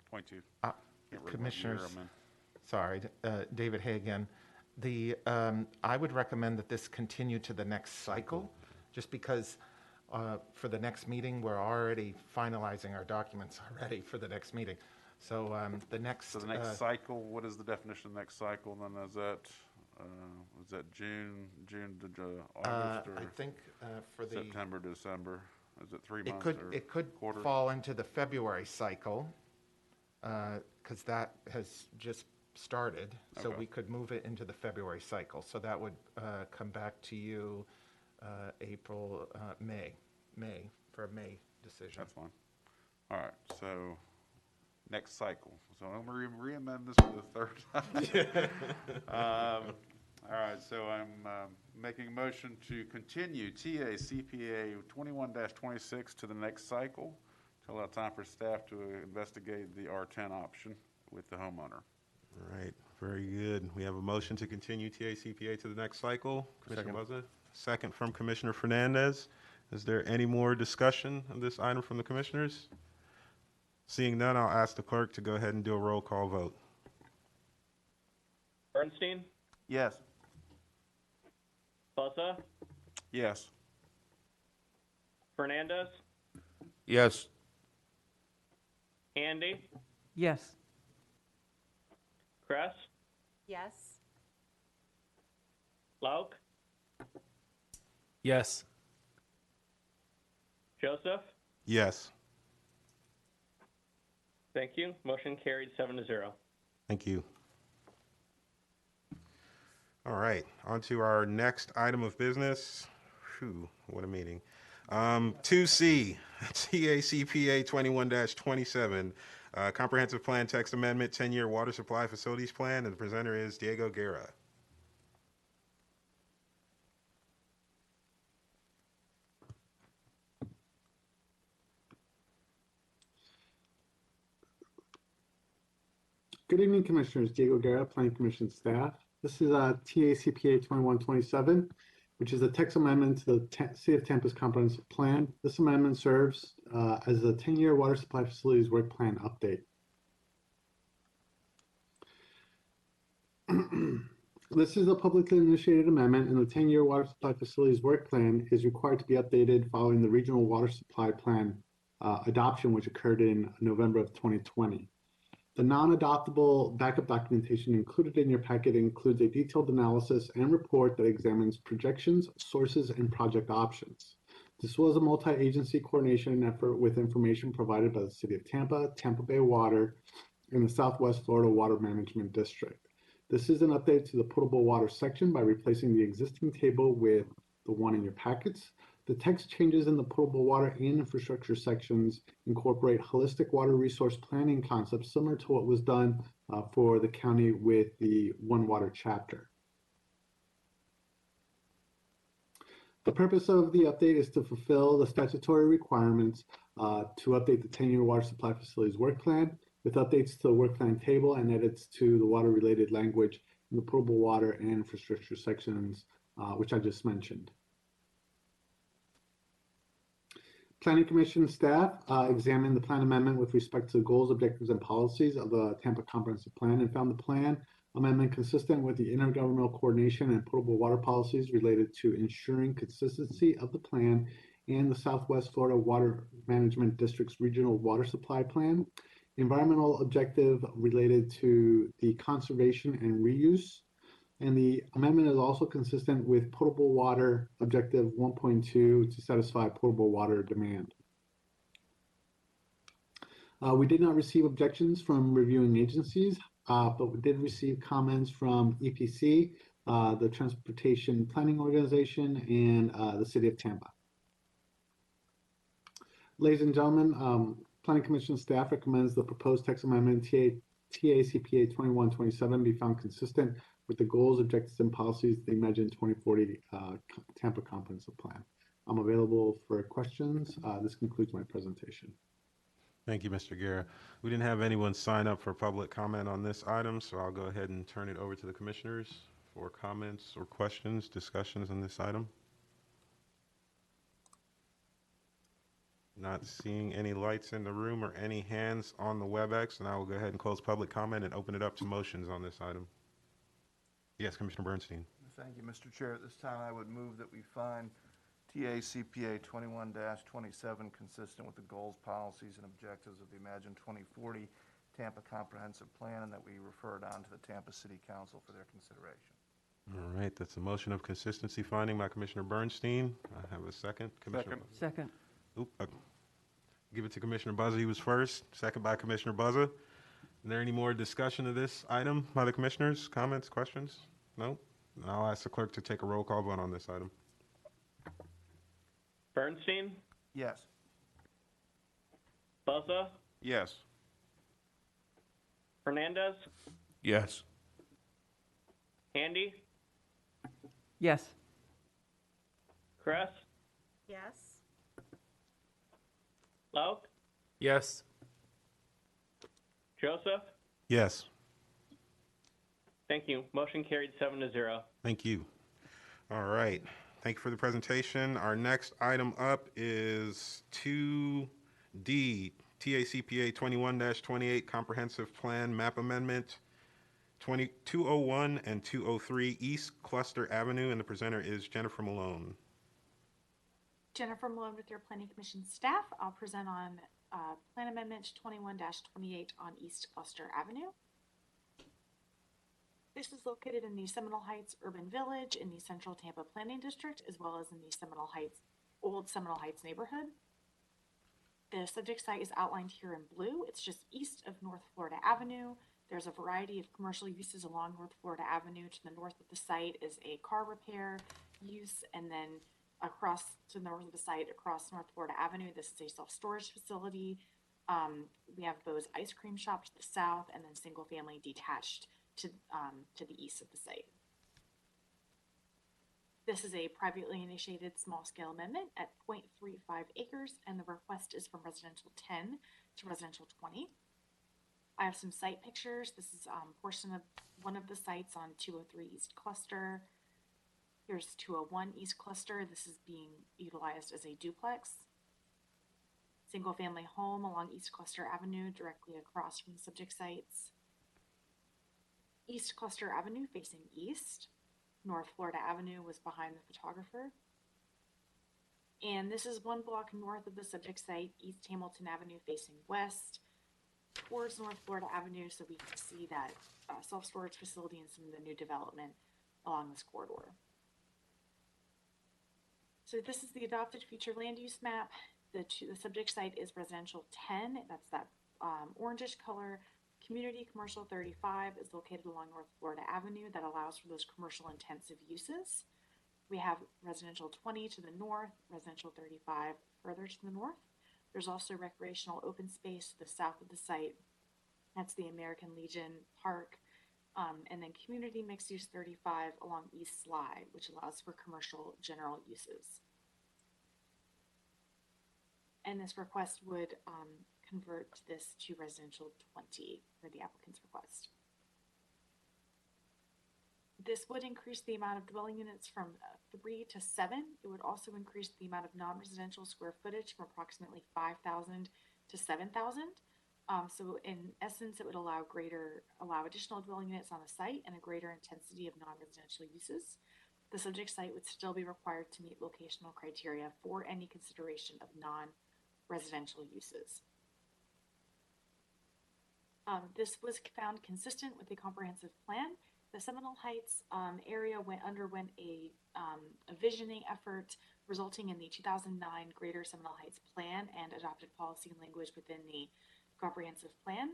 22. Can't remember what year Commissioners, I'm in. sorry, David Hay again. I would recommend that this continue to the next cycle, just because for the next meeting, we're already finalizing our documents already for the next meeting. So the next. So the next cycle, what is the definition of next cycle? Then is that June to August, or I think for the September, December? Is it 3 months? It could quarter? fall into the February cycle, because that has just started. So Okay. we could move it into the February cycle. So that would come back to you April, May for a May decision. That's fine. All right, so next cycle. So I'm going to re-amend this for the third time. All right, so I'm making a motion to continue TACPA 21-26 to the next cycle to allow time for staff to investigate the R10 option with the homeowner. All right, very good. We have a motion to continue TACPA to the next cycle. Commissioner Buzza, second from Commissioner Fernandez. Is there any more discussion on this item from the commissioners? Seeing none, I'll ask the clerk to go ahead and do a roll call vote. Bernstein? Yes. Buzza? Yes. Fernandez? Yes. Andy? Yes. Kress? Yes. Lauk? Yes. Joseph? Yes. Thank you. Motion carried 7-0. Thank you. All right, on to our next item of business. Phew, what a meeting. 2C, TACPA 21-27, Comprehensive Plan Text Amendment, 10-Year Water Supply Facilities Plan, and the presenter is Diego Guerra. Good evening, Commissioners. Diego Guerra, Planning Commission staff. This is TACPA 2127, which is a text amendment to the City of Tampa's comprehensive plan. This amendment serves as a 10-year water supply facilities work plan update. This is a publicly initiated amendment, and the 10-year water supply facilities work plan is required to be updated following the regional water supply plan adoption, which occurred in November of 2020. The non-adoptable backup documentation included in your packet includes a detailed analysis and report that examines projections, sources, and project options. This was a multi-agency coordination effort with information provided by the City of Tampa, Tampa Bay Water, and the Southwest Florida Water Management District. This is an update to the potable water section by replacing the existing table with the one in your packets. The text changes in the potable water and infrastructure sections incorporate holistic water resource planning concepts similar to what was done for the county with the One Water chapter. The purpose of the update is to fulfill the statutory requirements to update the 10-year water supply facilities work plan with updates to the work plan table and edits to the water-related language in the potable water and infrastructure sections, which I just mentioned. Planning Commission staff examined the plan amendment with respect to the goals, objectives, and policies of the Tampa Comprehensive Plan and found the plan amendment consistent with the intergovernmental coordination and potable water policies related to ensuring consistency of the plan and the Southwest Florida Water Management District's regional water supply plan, environmental objective related to the conservation and reuse, and the amendment is also consistent with potable water objective 1.2 to satisfy potable water demand. We did not receive objections from reviewing agencies, but we did receive comments from EPC, the Transportation Planning Organization, and the City of Tampa. Ladies and gentlemen, Planning Commission staff recommends the proposed text amendment TACPA 2127 be found consistent with the goals, objectives, and policies of the Imagine 2040 Tampa Comprehensive Plan. I'm available for questions. This concludes my presentation. Thank you, Mr. Guerra. We didn't have anyone sign up for public comment on this item, so I'll go ahead and turn it over to the commissioners for comments or questions, discussions on this item. Not seeing any lights in the room or any hands on the WebEx, and I will go ahead and close public comment and open it up to motions on this item. Yes, Commissioner Bernstein. Thank you, Mr. Chair. At this time, I would move that we find TACPA 21-27 consistent with the goals, policies, and objectives of the Imagine 2040 Tampa Comprehensive Plan, and that we refer it on to the Tampa City Council for their consideration. All right, that's a motion of consistency finding by Commissioner Bernstein. I have a second. Commissioner. Second. Oop, give it to Commissioner Buzza. He was first. Second by Commissioner Buzza. Is there any more discussion of this item by the commissioners? Comments, questions? No? I'll ask the clerk to take a roll call vote on this item. Bernstein? Yes. Buzza? Yes. Hernandez? Yes. Handy? Yes. Kress? Yes. Lauk? Yes. Joseph? Yes. Thank you. Motion carried 7-0. Thank you. All right. Thank you for the presentation. Our next item up is 2D, TACPA 21-28 Comprehensive Plan Map Amendment 201 and 203 East Cluster Avenue, and the presenter is Jennifer Malone. Jennifer Malone with your Planning Commission staff. I'll present on Plan Amendment 21-28 on East Cluster Avenue. This is located in the Seminal Heights Urban Village in the Central Tampa Planning District, as well as in the Seminal Heights, Old Seminal Heights neighborhood. The subject site is outlined here in blue. It's just east of North Florida Avenue. There's a variety of commercial uses along North Florida Avenue. To the north of the site is a car repair use, and then across to the north of the site, across North Florida Avenue. This is a self-storage facility. We have Bo's Ice Cream Shop to the south, and then single-family detached to the east of the site. This is a privately initiated small-scale amendment at 0.35 acres, and the request is from residential 10 to residential 20. I have some site pictures. This is a portion of one of the sites on 203 East Cluster. Here's 201 East Cluster. This is being utilized as a duplex. Single-family home along East Cluster Avenue, directly across from the subject sites. East Cluster Avenue facing east. North Florida Avenue was behind the photographer. And this is 1 block north of the subject site, East Hamilton Avenue facing west, towards North Florida Avenue, so we can see that self-storage facility and some of the new development along this corridor. So this is the adopted future land use map. The subject site is residential 10, that's that orangish color. Community Commercial 35 is located along North Florida Avenue that allows for those commercial intensive uses. We have residential 20 to the north, residential 35 further to the north. There's also recreational open space to the south of the site. That's the American Legion Park. And then community mixed use 35 along East Sly, which allows for commercial general uses. And this request would convert this to residential 20 for the applicant's request. This would increase the amount of dwelling units from 3 to 7. It would also increase the amount of non-residential square footage from approximately 5,000 to 7,000. So in essence, it would allow additional dwelling units on the site and a greater intensity of non-residential uses. The subject site would still be required to meet locational criteria for any consideration of non-residential uses. This was found consistent with the comprehensive plan. The Seminal Heights area underwent a visioning effort resulting in the 2009 Greater Seminal Heights Plan and adopted policy and language within the comprehensive plan.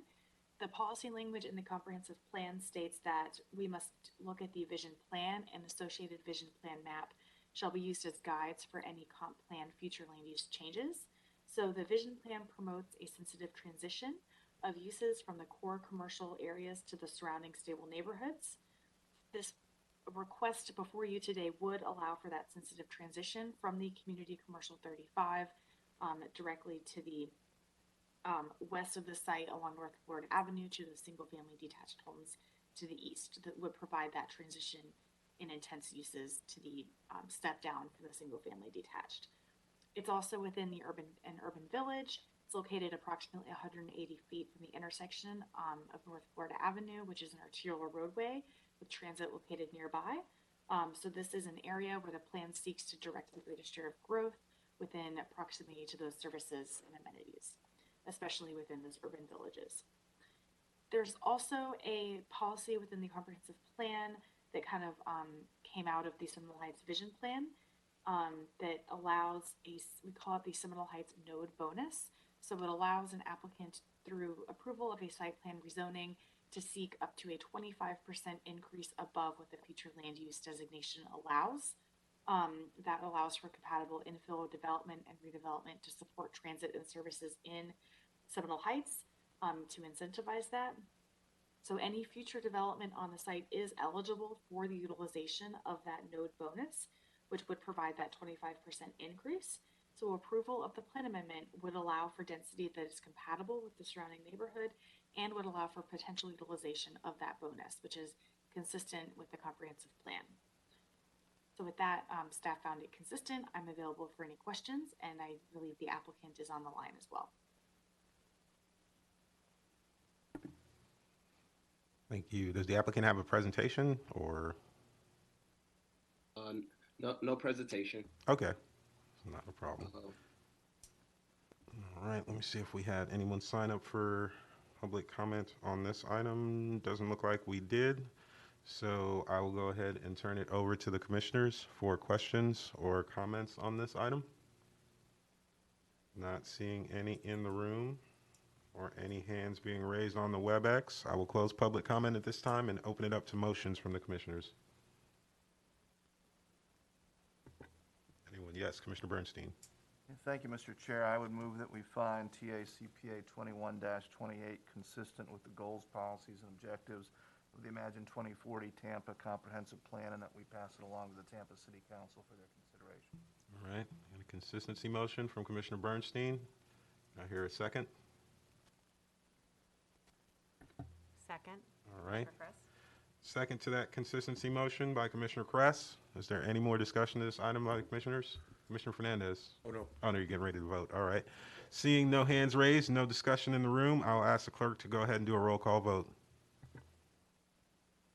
The policy language in the comprehensive plan states that we must look at the vision plan and associated vision plan map shall be used as guides for any comp plan future land use changes. So the vision plan promotes a sensitive transition of uses from the core commercial areas to the surrounding stable neighborhoods. This request before you today would allow for that sensitive transition from the Community Commercial 35 directly to the west of the site along North Florida Avenue to the single-family detached homes to the east that would provide that transition in intense uses to the step down for the single-family detached. It's also within the urban village. It's located approximately 180 feet from the intersection of North Florida Avenue, which is an arterial roadway with transit located nearby. So this is an area where the plan seeks to direct the greatest share of growth within proximity to those services and amenities, especially within those urban villages. There's also a policy within the comprehensive plan that kind of came out of the Seminole Heights Vision Plan that allows we call it the Seminole Heights Node Bonus. So it allows an applicant through approval of a site plan rezoning to seek up to a 25% increase above what the future land use designation allows. That allows for compatible infill development and redevelopment to support transit and services in Seminole Heights to incentivize that. So any future development on the site is eligible for the utilization of that node bonus, which would provide that 25% increase. So approval of the plan amendment would allow for density that is compatible with the surrounding neighborhood and would allow for potential utilization of that bonus, which is consistent with the comprehensive plan. So with that, staff found it consistent. I'm available for any questions, and I believe the applicant is on the line as well. Thank you. Does the applicant have a presentation or? No presentation. Okay, not a problem. All right, let me see if we had anyone sign up for public comment on this item. Doesn't look like we did. So I will go ahead and turn it over to the commissioners for questions or comments on this item. Not seeing any in the room or any hands being raised on the WebEx. I will close public comment at this time and open it up to motions from the commissioners. Anyone Yes, Commissioner Bernstein. Thank you, Mr. Chair. I would move that we find TACPA 21-28 consistent with the goals, policies, and objectives of the Imagine 2040 Tampa Comprehensive Plan, and that we pass it along to the Tampa City Council for their consideration. All right, and a consistency motion from Commissioner Bernstein. I hear a second. Second. All right. Commissioner Kress. Second to that consistency motion by Commissioner Kress. Is there any more discussion of this item by the commissioners? Commissioner Fernandez? Oh, no. Oh, no, you're getting ready to vote. All right. Seeing no hands raised, no discussion in the room, I'll ask the clerk to go ahead and do a roll call vote.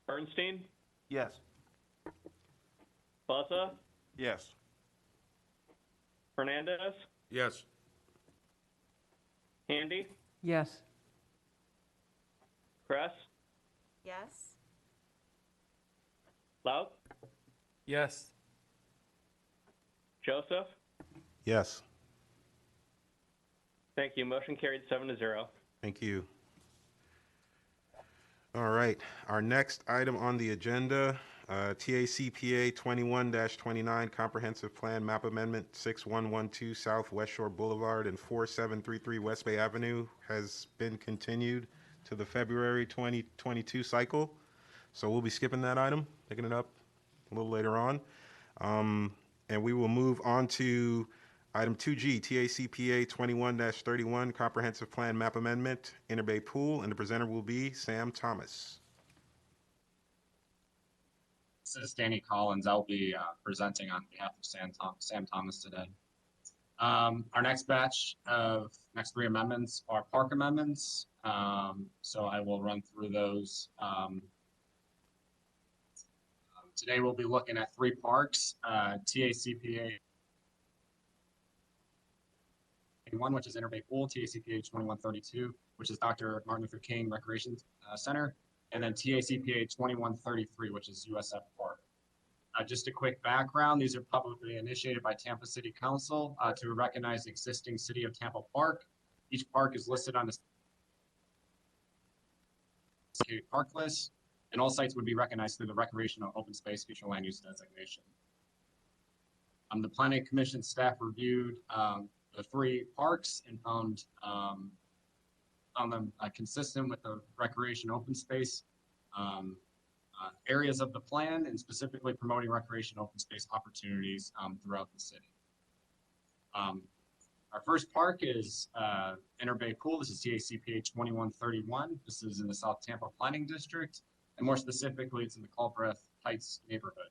Bernstein? Yes. Buzza? Yes. Fernandez? Yes. Handy? Yes. Kress? Yes. Loud? Yes. Joseph? Yes. Thank you. Motion carried 7-0. Thank you. All right, our next item on the agenda, TACPA 21-29 Comprehensive Plan Map Amendment 6112 South West Shore Boulevard and 4733 West Bay Avenue has been continued to the February 2022 cycle. So we'll be skipping that item, picking it up a little later on. And we will move on to item 2G, TACPA 21-31 Comprehensive Plan Map Amendment, Interbay Pool, and the presenter will be Sam Thomas. This is Danny Collins. I'll be presenting on behalf of Sam Thomas today. Our next batch of next three amendments are park amendments. So I will run through those. Today we'll be looking at three parks, TACPA 21, which is Interbay Pool, TACPA 2132, which is Dr. Martin Luther King Recreation Center, and then TACPA 2133, which is USF Park. Just a quick background, these are publicly initiated by Tampa City Council to recognize the existing City of Tampa Park. Each park is listed on the park list, and all sites would be recognized through the recreational open space future land use designation. The Planning Commission staff reviewed the three parks and found them consistent with the recreation open space areas of the plan, and specifically promoting recreation open space opportunities throughout the city. Our first park is Interbay Pool. This is TACPA 2131. This is in the South Tampa Planning District, and more specifically, it's in the Culbreth Heights neighborhood.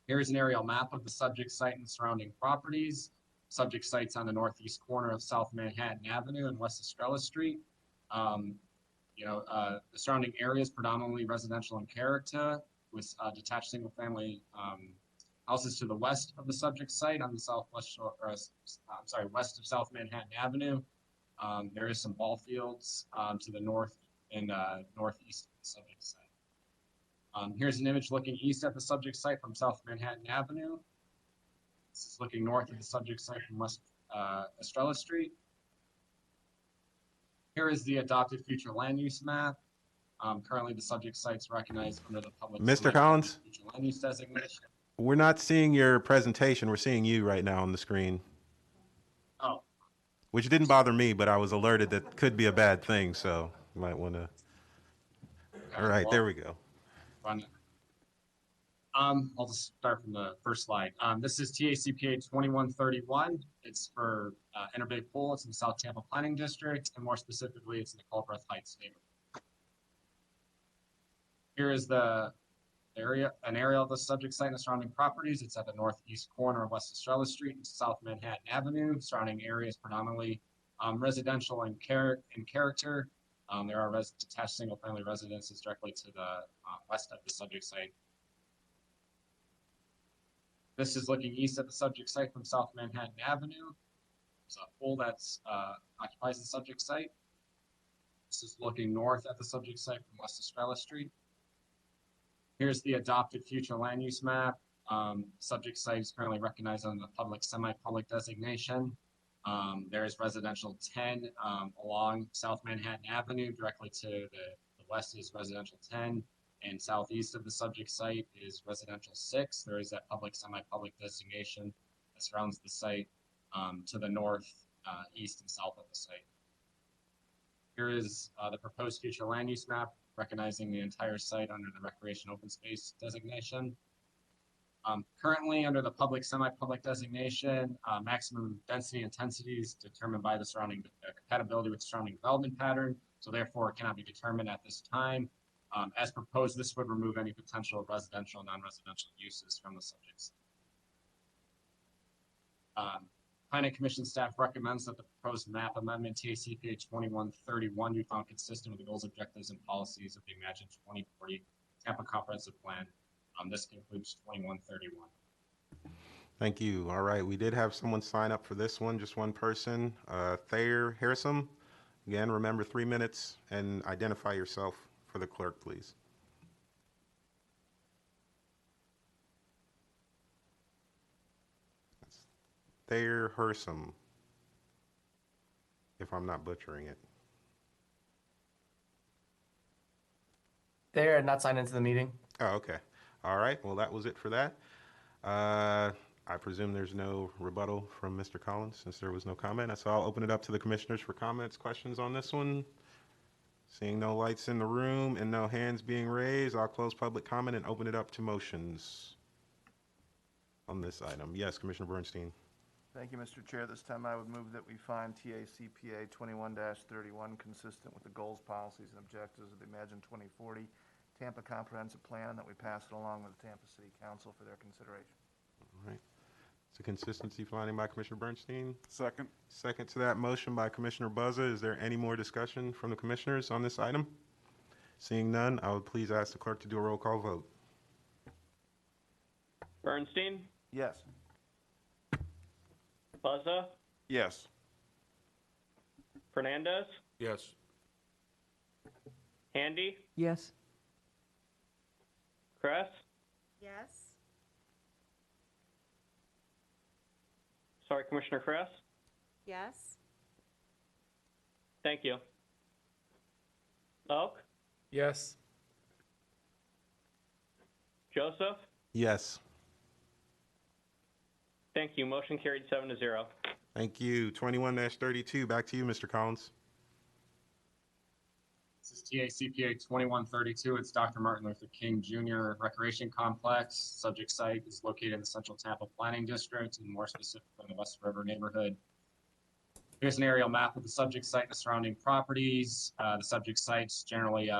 Here is an aerial map of the subject site and surrounding properties. Subject site's on the northeast corner of South Manhattan Avenue and West Estrella Street. The surrounding area is predominantly residential in character, with detached single-family houses to the west of the subject site on the southwest shore, west of South Manhattan Avenue. There is some ball fields to the north and northeast of the subject site. Here's an image looking east at the subject site from South Manhattan Avenue. This is looking north of the subject site from West Estrella Street. Here is the adopted future land use map. Currently, the subject site's recognized under the public Mr. Collins, future land use designation. we're not seeing your presentation. We're seeing you right now on the screen. Oh. Which didn't bother me, but I was alerted that could be a bad thing, so you might want to. All right, there we go. I'll just start from the first slide. This is TACPA 2131. It's for Interbay Pool. It's in the South Tampa Planning District, and more specifically, it's in the Culbreth Heights neighborhood. Here is an area of the subject site and the surrounding properties. It's at the northeast corner of West Estrella Street and South Manhattan Avenue. Surrounding areas predominantly residential in character. There are detached single-family residences directly to the west of the subject site. This is looking east at the subject site from South Manhattan Avenue. There's a pool that occupies the subject site. This is looking north at the subject site from West Estrella Street. Here's the adopted future land use map. Subject site is currently recognized under the public, semi-public designation. There is residential 10 along South Manhattan Avenue. Directly to the west is residential 10. And southeast of the subject site is residential 6. There is that public, semi-public designation that surrounds the site to the north, east, and south of the site. Here is the proposed future land use map, recognizing the entire site under the recreation open space designation. Currently, under the public, semi-public designation, maximum density intensity is determined by the surrounding compatibility with the surrounding development pattern, so therefore it cannot be determined at this time. As proposed, this would remove any potential residential, non-residential uses from the subjects. Planning Commission staff recommends that the proposed map amendment TACPA 2131 be found consistent with the goals, objectives, and policies of the Imagine 2040 Tampa Comprehensive Plan. This concludes 2131. Thank you. All right, we did have someone sign up for this one, just one person. Thayer Harrison. Again, remember 3 minutes and identify yourself for the clerk, please. Thayer Harrison, if I'm not butchering it. They're not signed into the meeting. Oh, okay. All right, well, that was it for that. I presume there's no rebuttal from Mr. Collins since there was no comment. So I'll open it up to the commissioners for comments, questions on this one. Seeing no lights in the room and no hands being raised, I'll close public comment and open it up to motions on this item. Yes, Commissioner Bernstein. Thank you, Mr. Chair. This time I would move that we find TACPA 21-31 consistent with the goals, policies, and objectives of the Imagine 2040 Tampa Comprehensive Plan, and that we pass it along with the Tampa City Council for their consideration. All right. It's a consistency finding by Commissioner Bernstein. Second. Second to that motion by Commissioner Buzza. Is there any more discussion from the commissioners on this item? Seeing none, I would please ask the clerk to do a roll call vote. Bernstein? Yes. Buzza? Yes. Fernandez? Yes. Handy? Yes. Kress? Yes. Sorry, Commissioner Kress? Yes. Thank you. Oak? Yes. Joseph? Yes. Thank you. Motion carried 7-0. Thank you. 21-32. Back to you, Mr. Collins. This is TACPA 2132. It's Dr. Martin Luther King Jr. Recreation Complex. Subject site is located in the Central Tampa Planning District, and more specifically in the West River neighborhood. Here's an aerial map of the subject site and the surrounding properties. The subject site's generally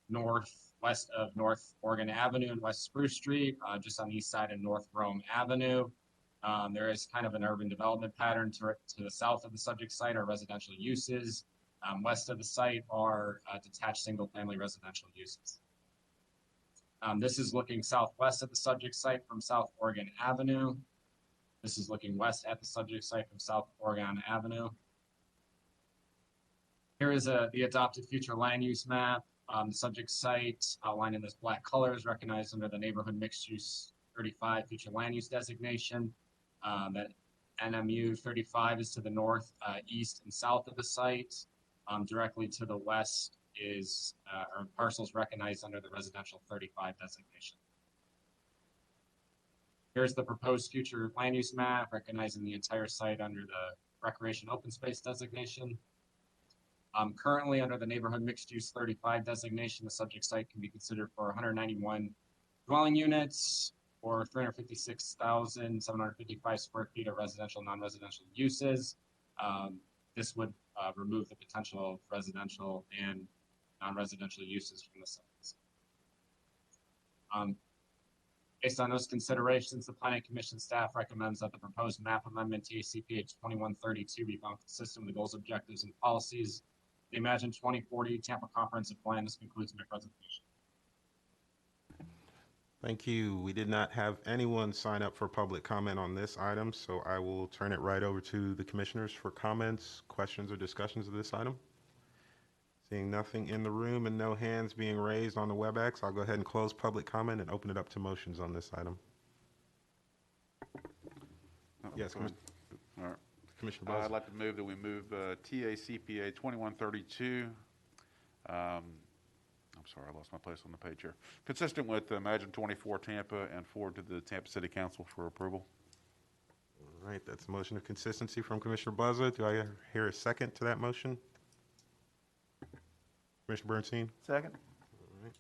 northwest of North Oregon Avenue and West Spruce Street, just on the east side of North Rome Avenue. There is kind of an urban development pattern to the south of the subject site are residential uses. West of the site are detached single-family residential uses. This is looking southwest at the subject site from South Oregon Avenue. This is looking west at the subject site from South Oregon Avenue. Here is the adopted future land use map. The subject site outlined in this black color is recognized under the neighborhood mixed use 35 future land use designation. That NMU 35 is to the north, east, and south of the site. Directly to the west is are parcels recognized under the residential 35 designation. Here's the proposed future land use map, recognizing the entire site under the recreation open space designation. Currently under the neighborhood mixed use 35 designation, the subject site can be considered for 191 dwelling units or 356,755 square feet of residential, non-residential uses. This would remove the potential of residential and non-residential uses from the site. Based on those considerations, the Planning Commission staff recommends that the proposed map amendment TACPA 2132 be found consistent with the goals, objectives, and policies. The Imagine 2040 Tampa Comprehensive Plan. This concludes my presentation. Thank you. We did not have anyone sign up for public comment on this item, so I will turn it right over to the commissioners for comments, questions, or discussions of this item. Seeing nothing in the room and no hands being raised on the WebEx, I'll go ahead and close public comment and open it up to motions on this item. Yes, All right. Commissioner Buzz. I'd like to move that we move TACPA 2132. I'm sorry, I lost my place on the page here. Consistent with Imagine 24 Tampa and forward to the Tampa City Council for approval. All All right, that's a motion of consistency from Commissioner Buzza. Do I hear a second to that motion? Commissioner Bernstein? Second? All right.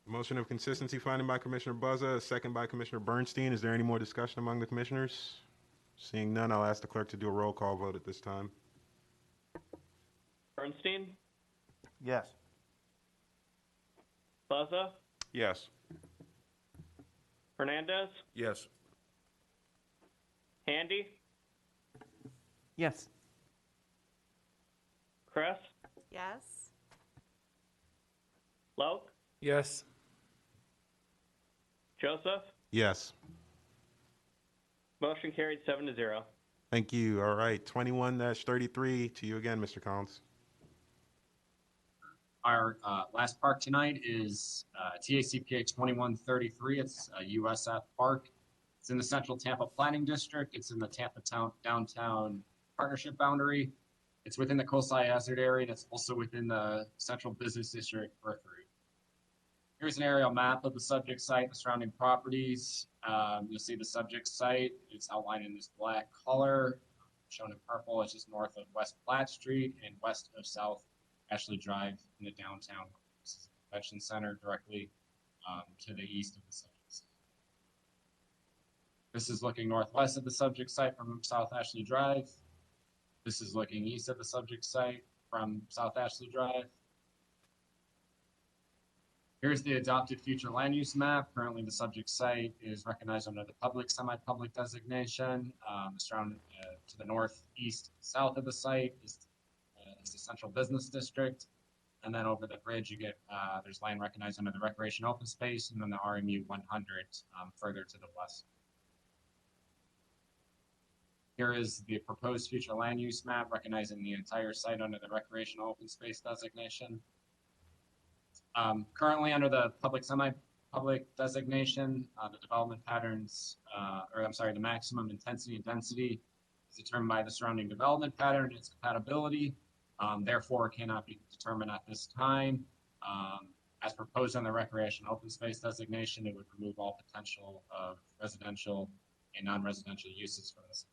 Motion of consistency finding by Commissioner Buzza, a second by Commissioner Bernstein. Is there any more discussion among the commissioners? Seeing none, I'll ask the clerk to do a roll call vote at this time. Bernstein, Yes. Buzza, Yes. Hernandez, Yes. Handy, Yes. Kress, Yes. Loke, Yes. Joseph. Yes. Motion carried 7-0. Thank you. All right, 21-33 to you again, Mr. Collins. Our last park tonight is TACPA 2133. It's a USF park. It's in the Central Tampa Planning District. It's in the Tampa Downtown Partnership boundary. It's within the Coastal High Hazard area, and it's also within the Central Business District periphery. Here's an aerial map of the subject site and the surrounding properties. You'll see the subject site. It's outlined in this black color. Shown in purple, it's just north of West Platte Street and west of South Ashley Drive in the downtown convention center, directly to the east of the subject site. This is looking northwest of the subject site from South Ashley Drive. This is looking east of the subject site from South Ashley Drive. Here's the adopted future land use map. Currently, the subject site is recognized under the public, semi-public designation. Surrounded to the northeast, south of the site is the Central Business District. And then over the bridge, you get, there's land recognized under the Recreation Open Space, and then the RMU 100 further to the west. Here is the proposed future land use map, recognizing the entire site under the Recreational Open Space designation. Currently under the public, semi-public designation, the development patterns, the maximum intensity and density is determined by the surrounding development pattern and its compatibility. Therefore, cannot be determined at this time. As proposed on the recreation open space designation, it would remove all potential of residential and non-residential uses from this.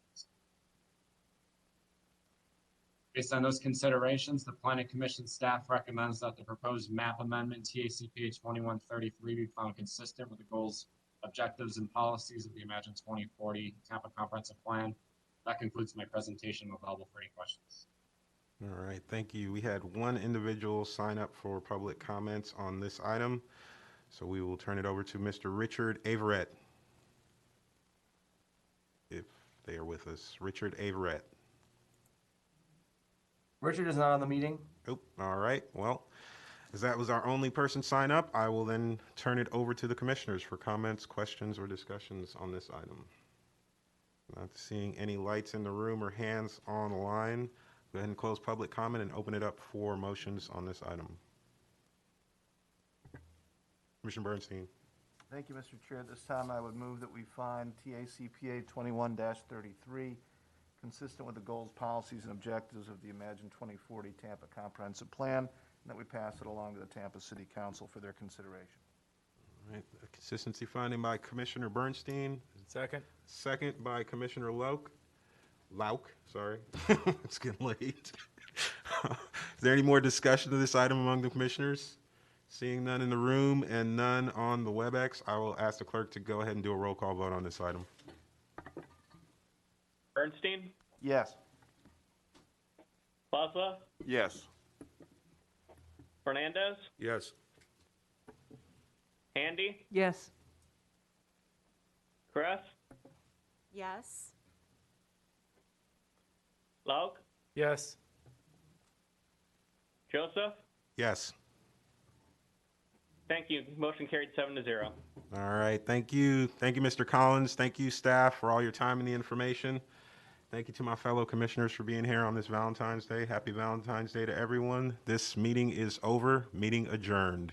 Based on those considerations, the Planning Commission staff recommends that the proposed map amendment TACPA 2133 be found consistent with the goals, objectives, and policies of the Imagine 2040 Tampa Comprehensive Plan. That concludes my presentation. I'm available for any questions. All right, thank you. We had one individual sign up for public comments on this item, so we will turn it over to Mr. Richard Averett, if they are with us. Richard Averett. Richard is not on the meeting. Oh, all right. Well, as that was our only person sign up, I will then turn it over to the commissioners for comments, questions, or discussions on this item. Not seeing any lights in the room or hands on the line. Go ahead and close public comment and open it up for motions on this item. Commissioner Bernstein. Thank you, Mr. Chair. At this time, I would move that we find TACPA 21-33 consistent with the goals, policies, and objectives of the Imagine 2040 Tampa Comprehensive Plan, and that we pass it along to the Tampa City Council for their consideration. All right, a consistency finding by Commissioner Bernstein. Second. Second by Commissioner Lauk, sorry. It's getting late. Is there any more discussion of this item among the commissioners? Seeing none in the room and none on the WebEx, I will ask the clerk to go ahead and do a roll call vote on this item. Bernstein, Yes. Buzza, Yes. Hernandez, Yes. Handy, Yes. Kress, Yes. Lauk, Yes. Joseph. Yes. Thank you. Motion carried 7-0. All right, thank you. Thank you, Mr. Collins. Thank you, staff, for all your time and the information. Thank you to my fellow commissioners for being here on this Valentine's Day. Happy Valentine's Day to everyone. This meeting is over. Meeting adjourned.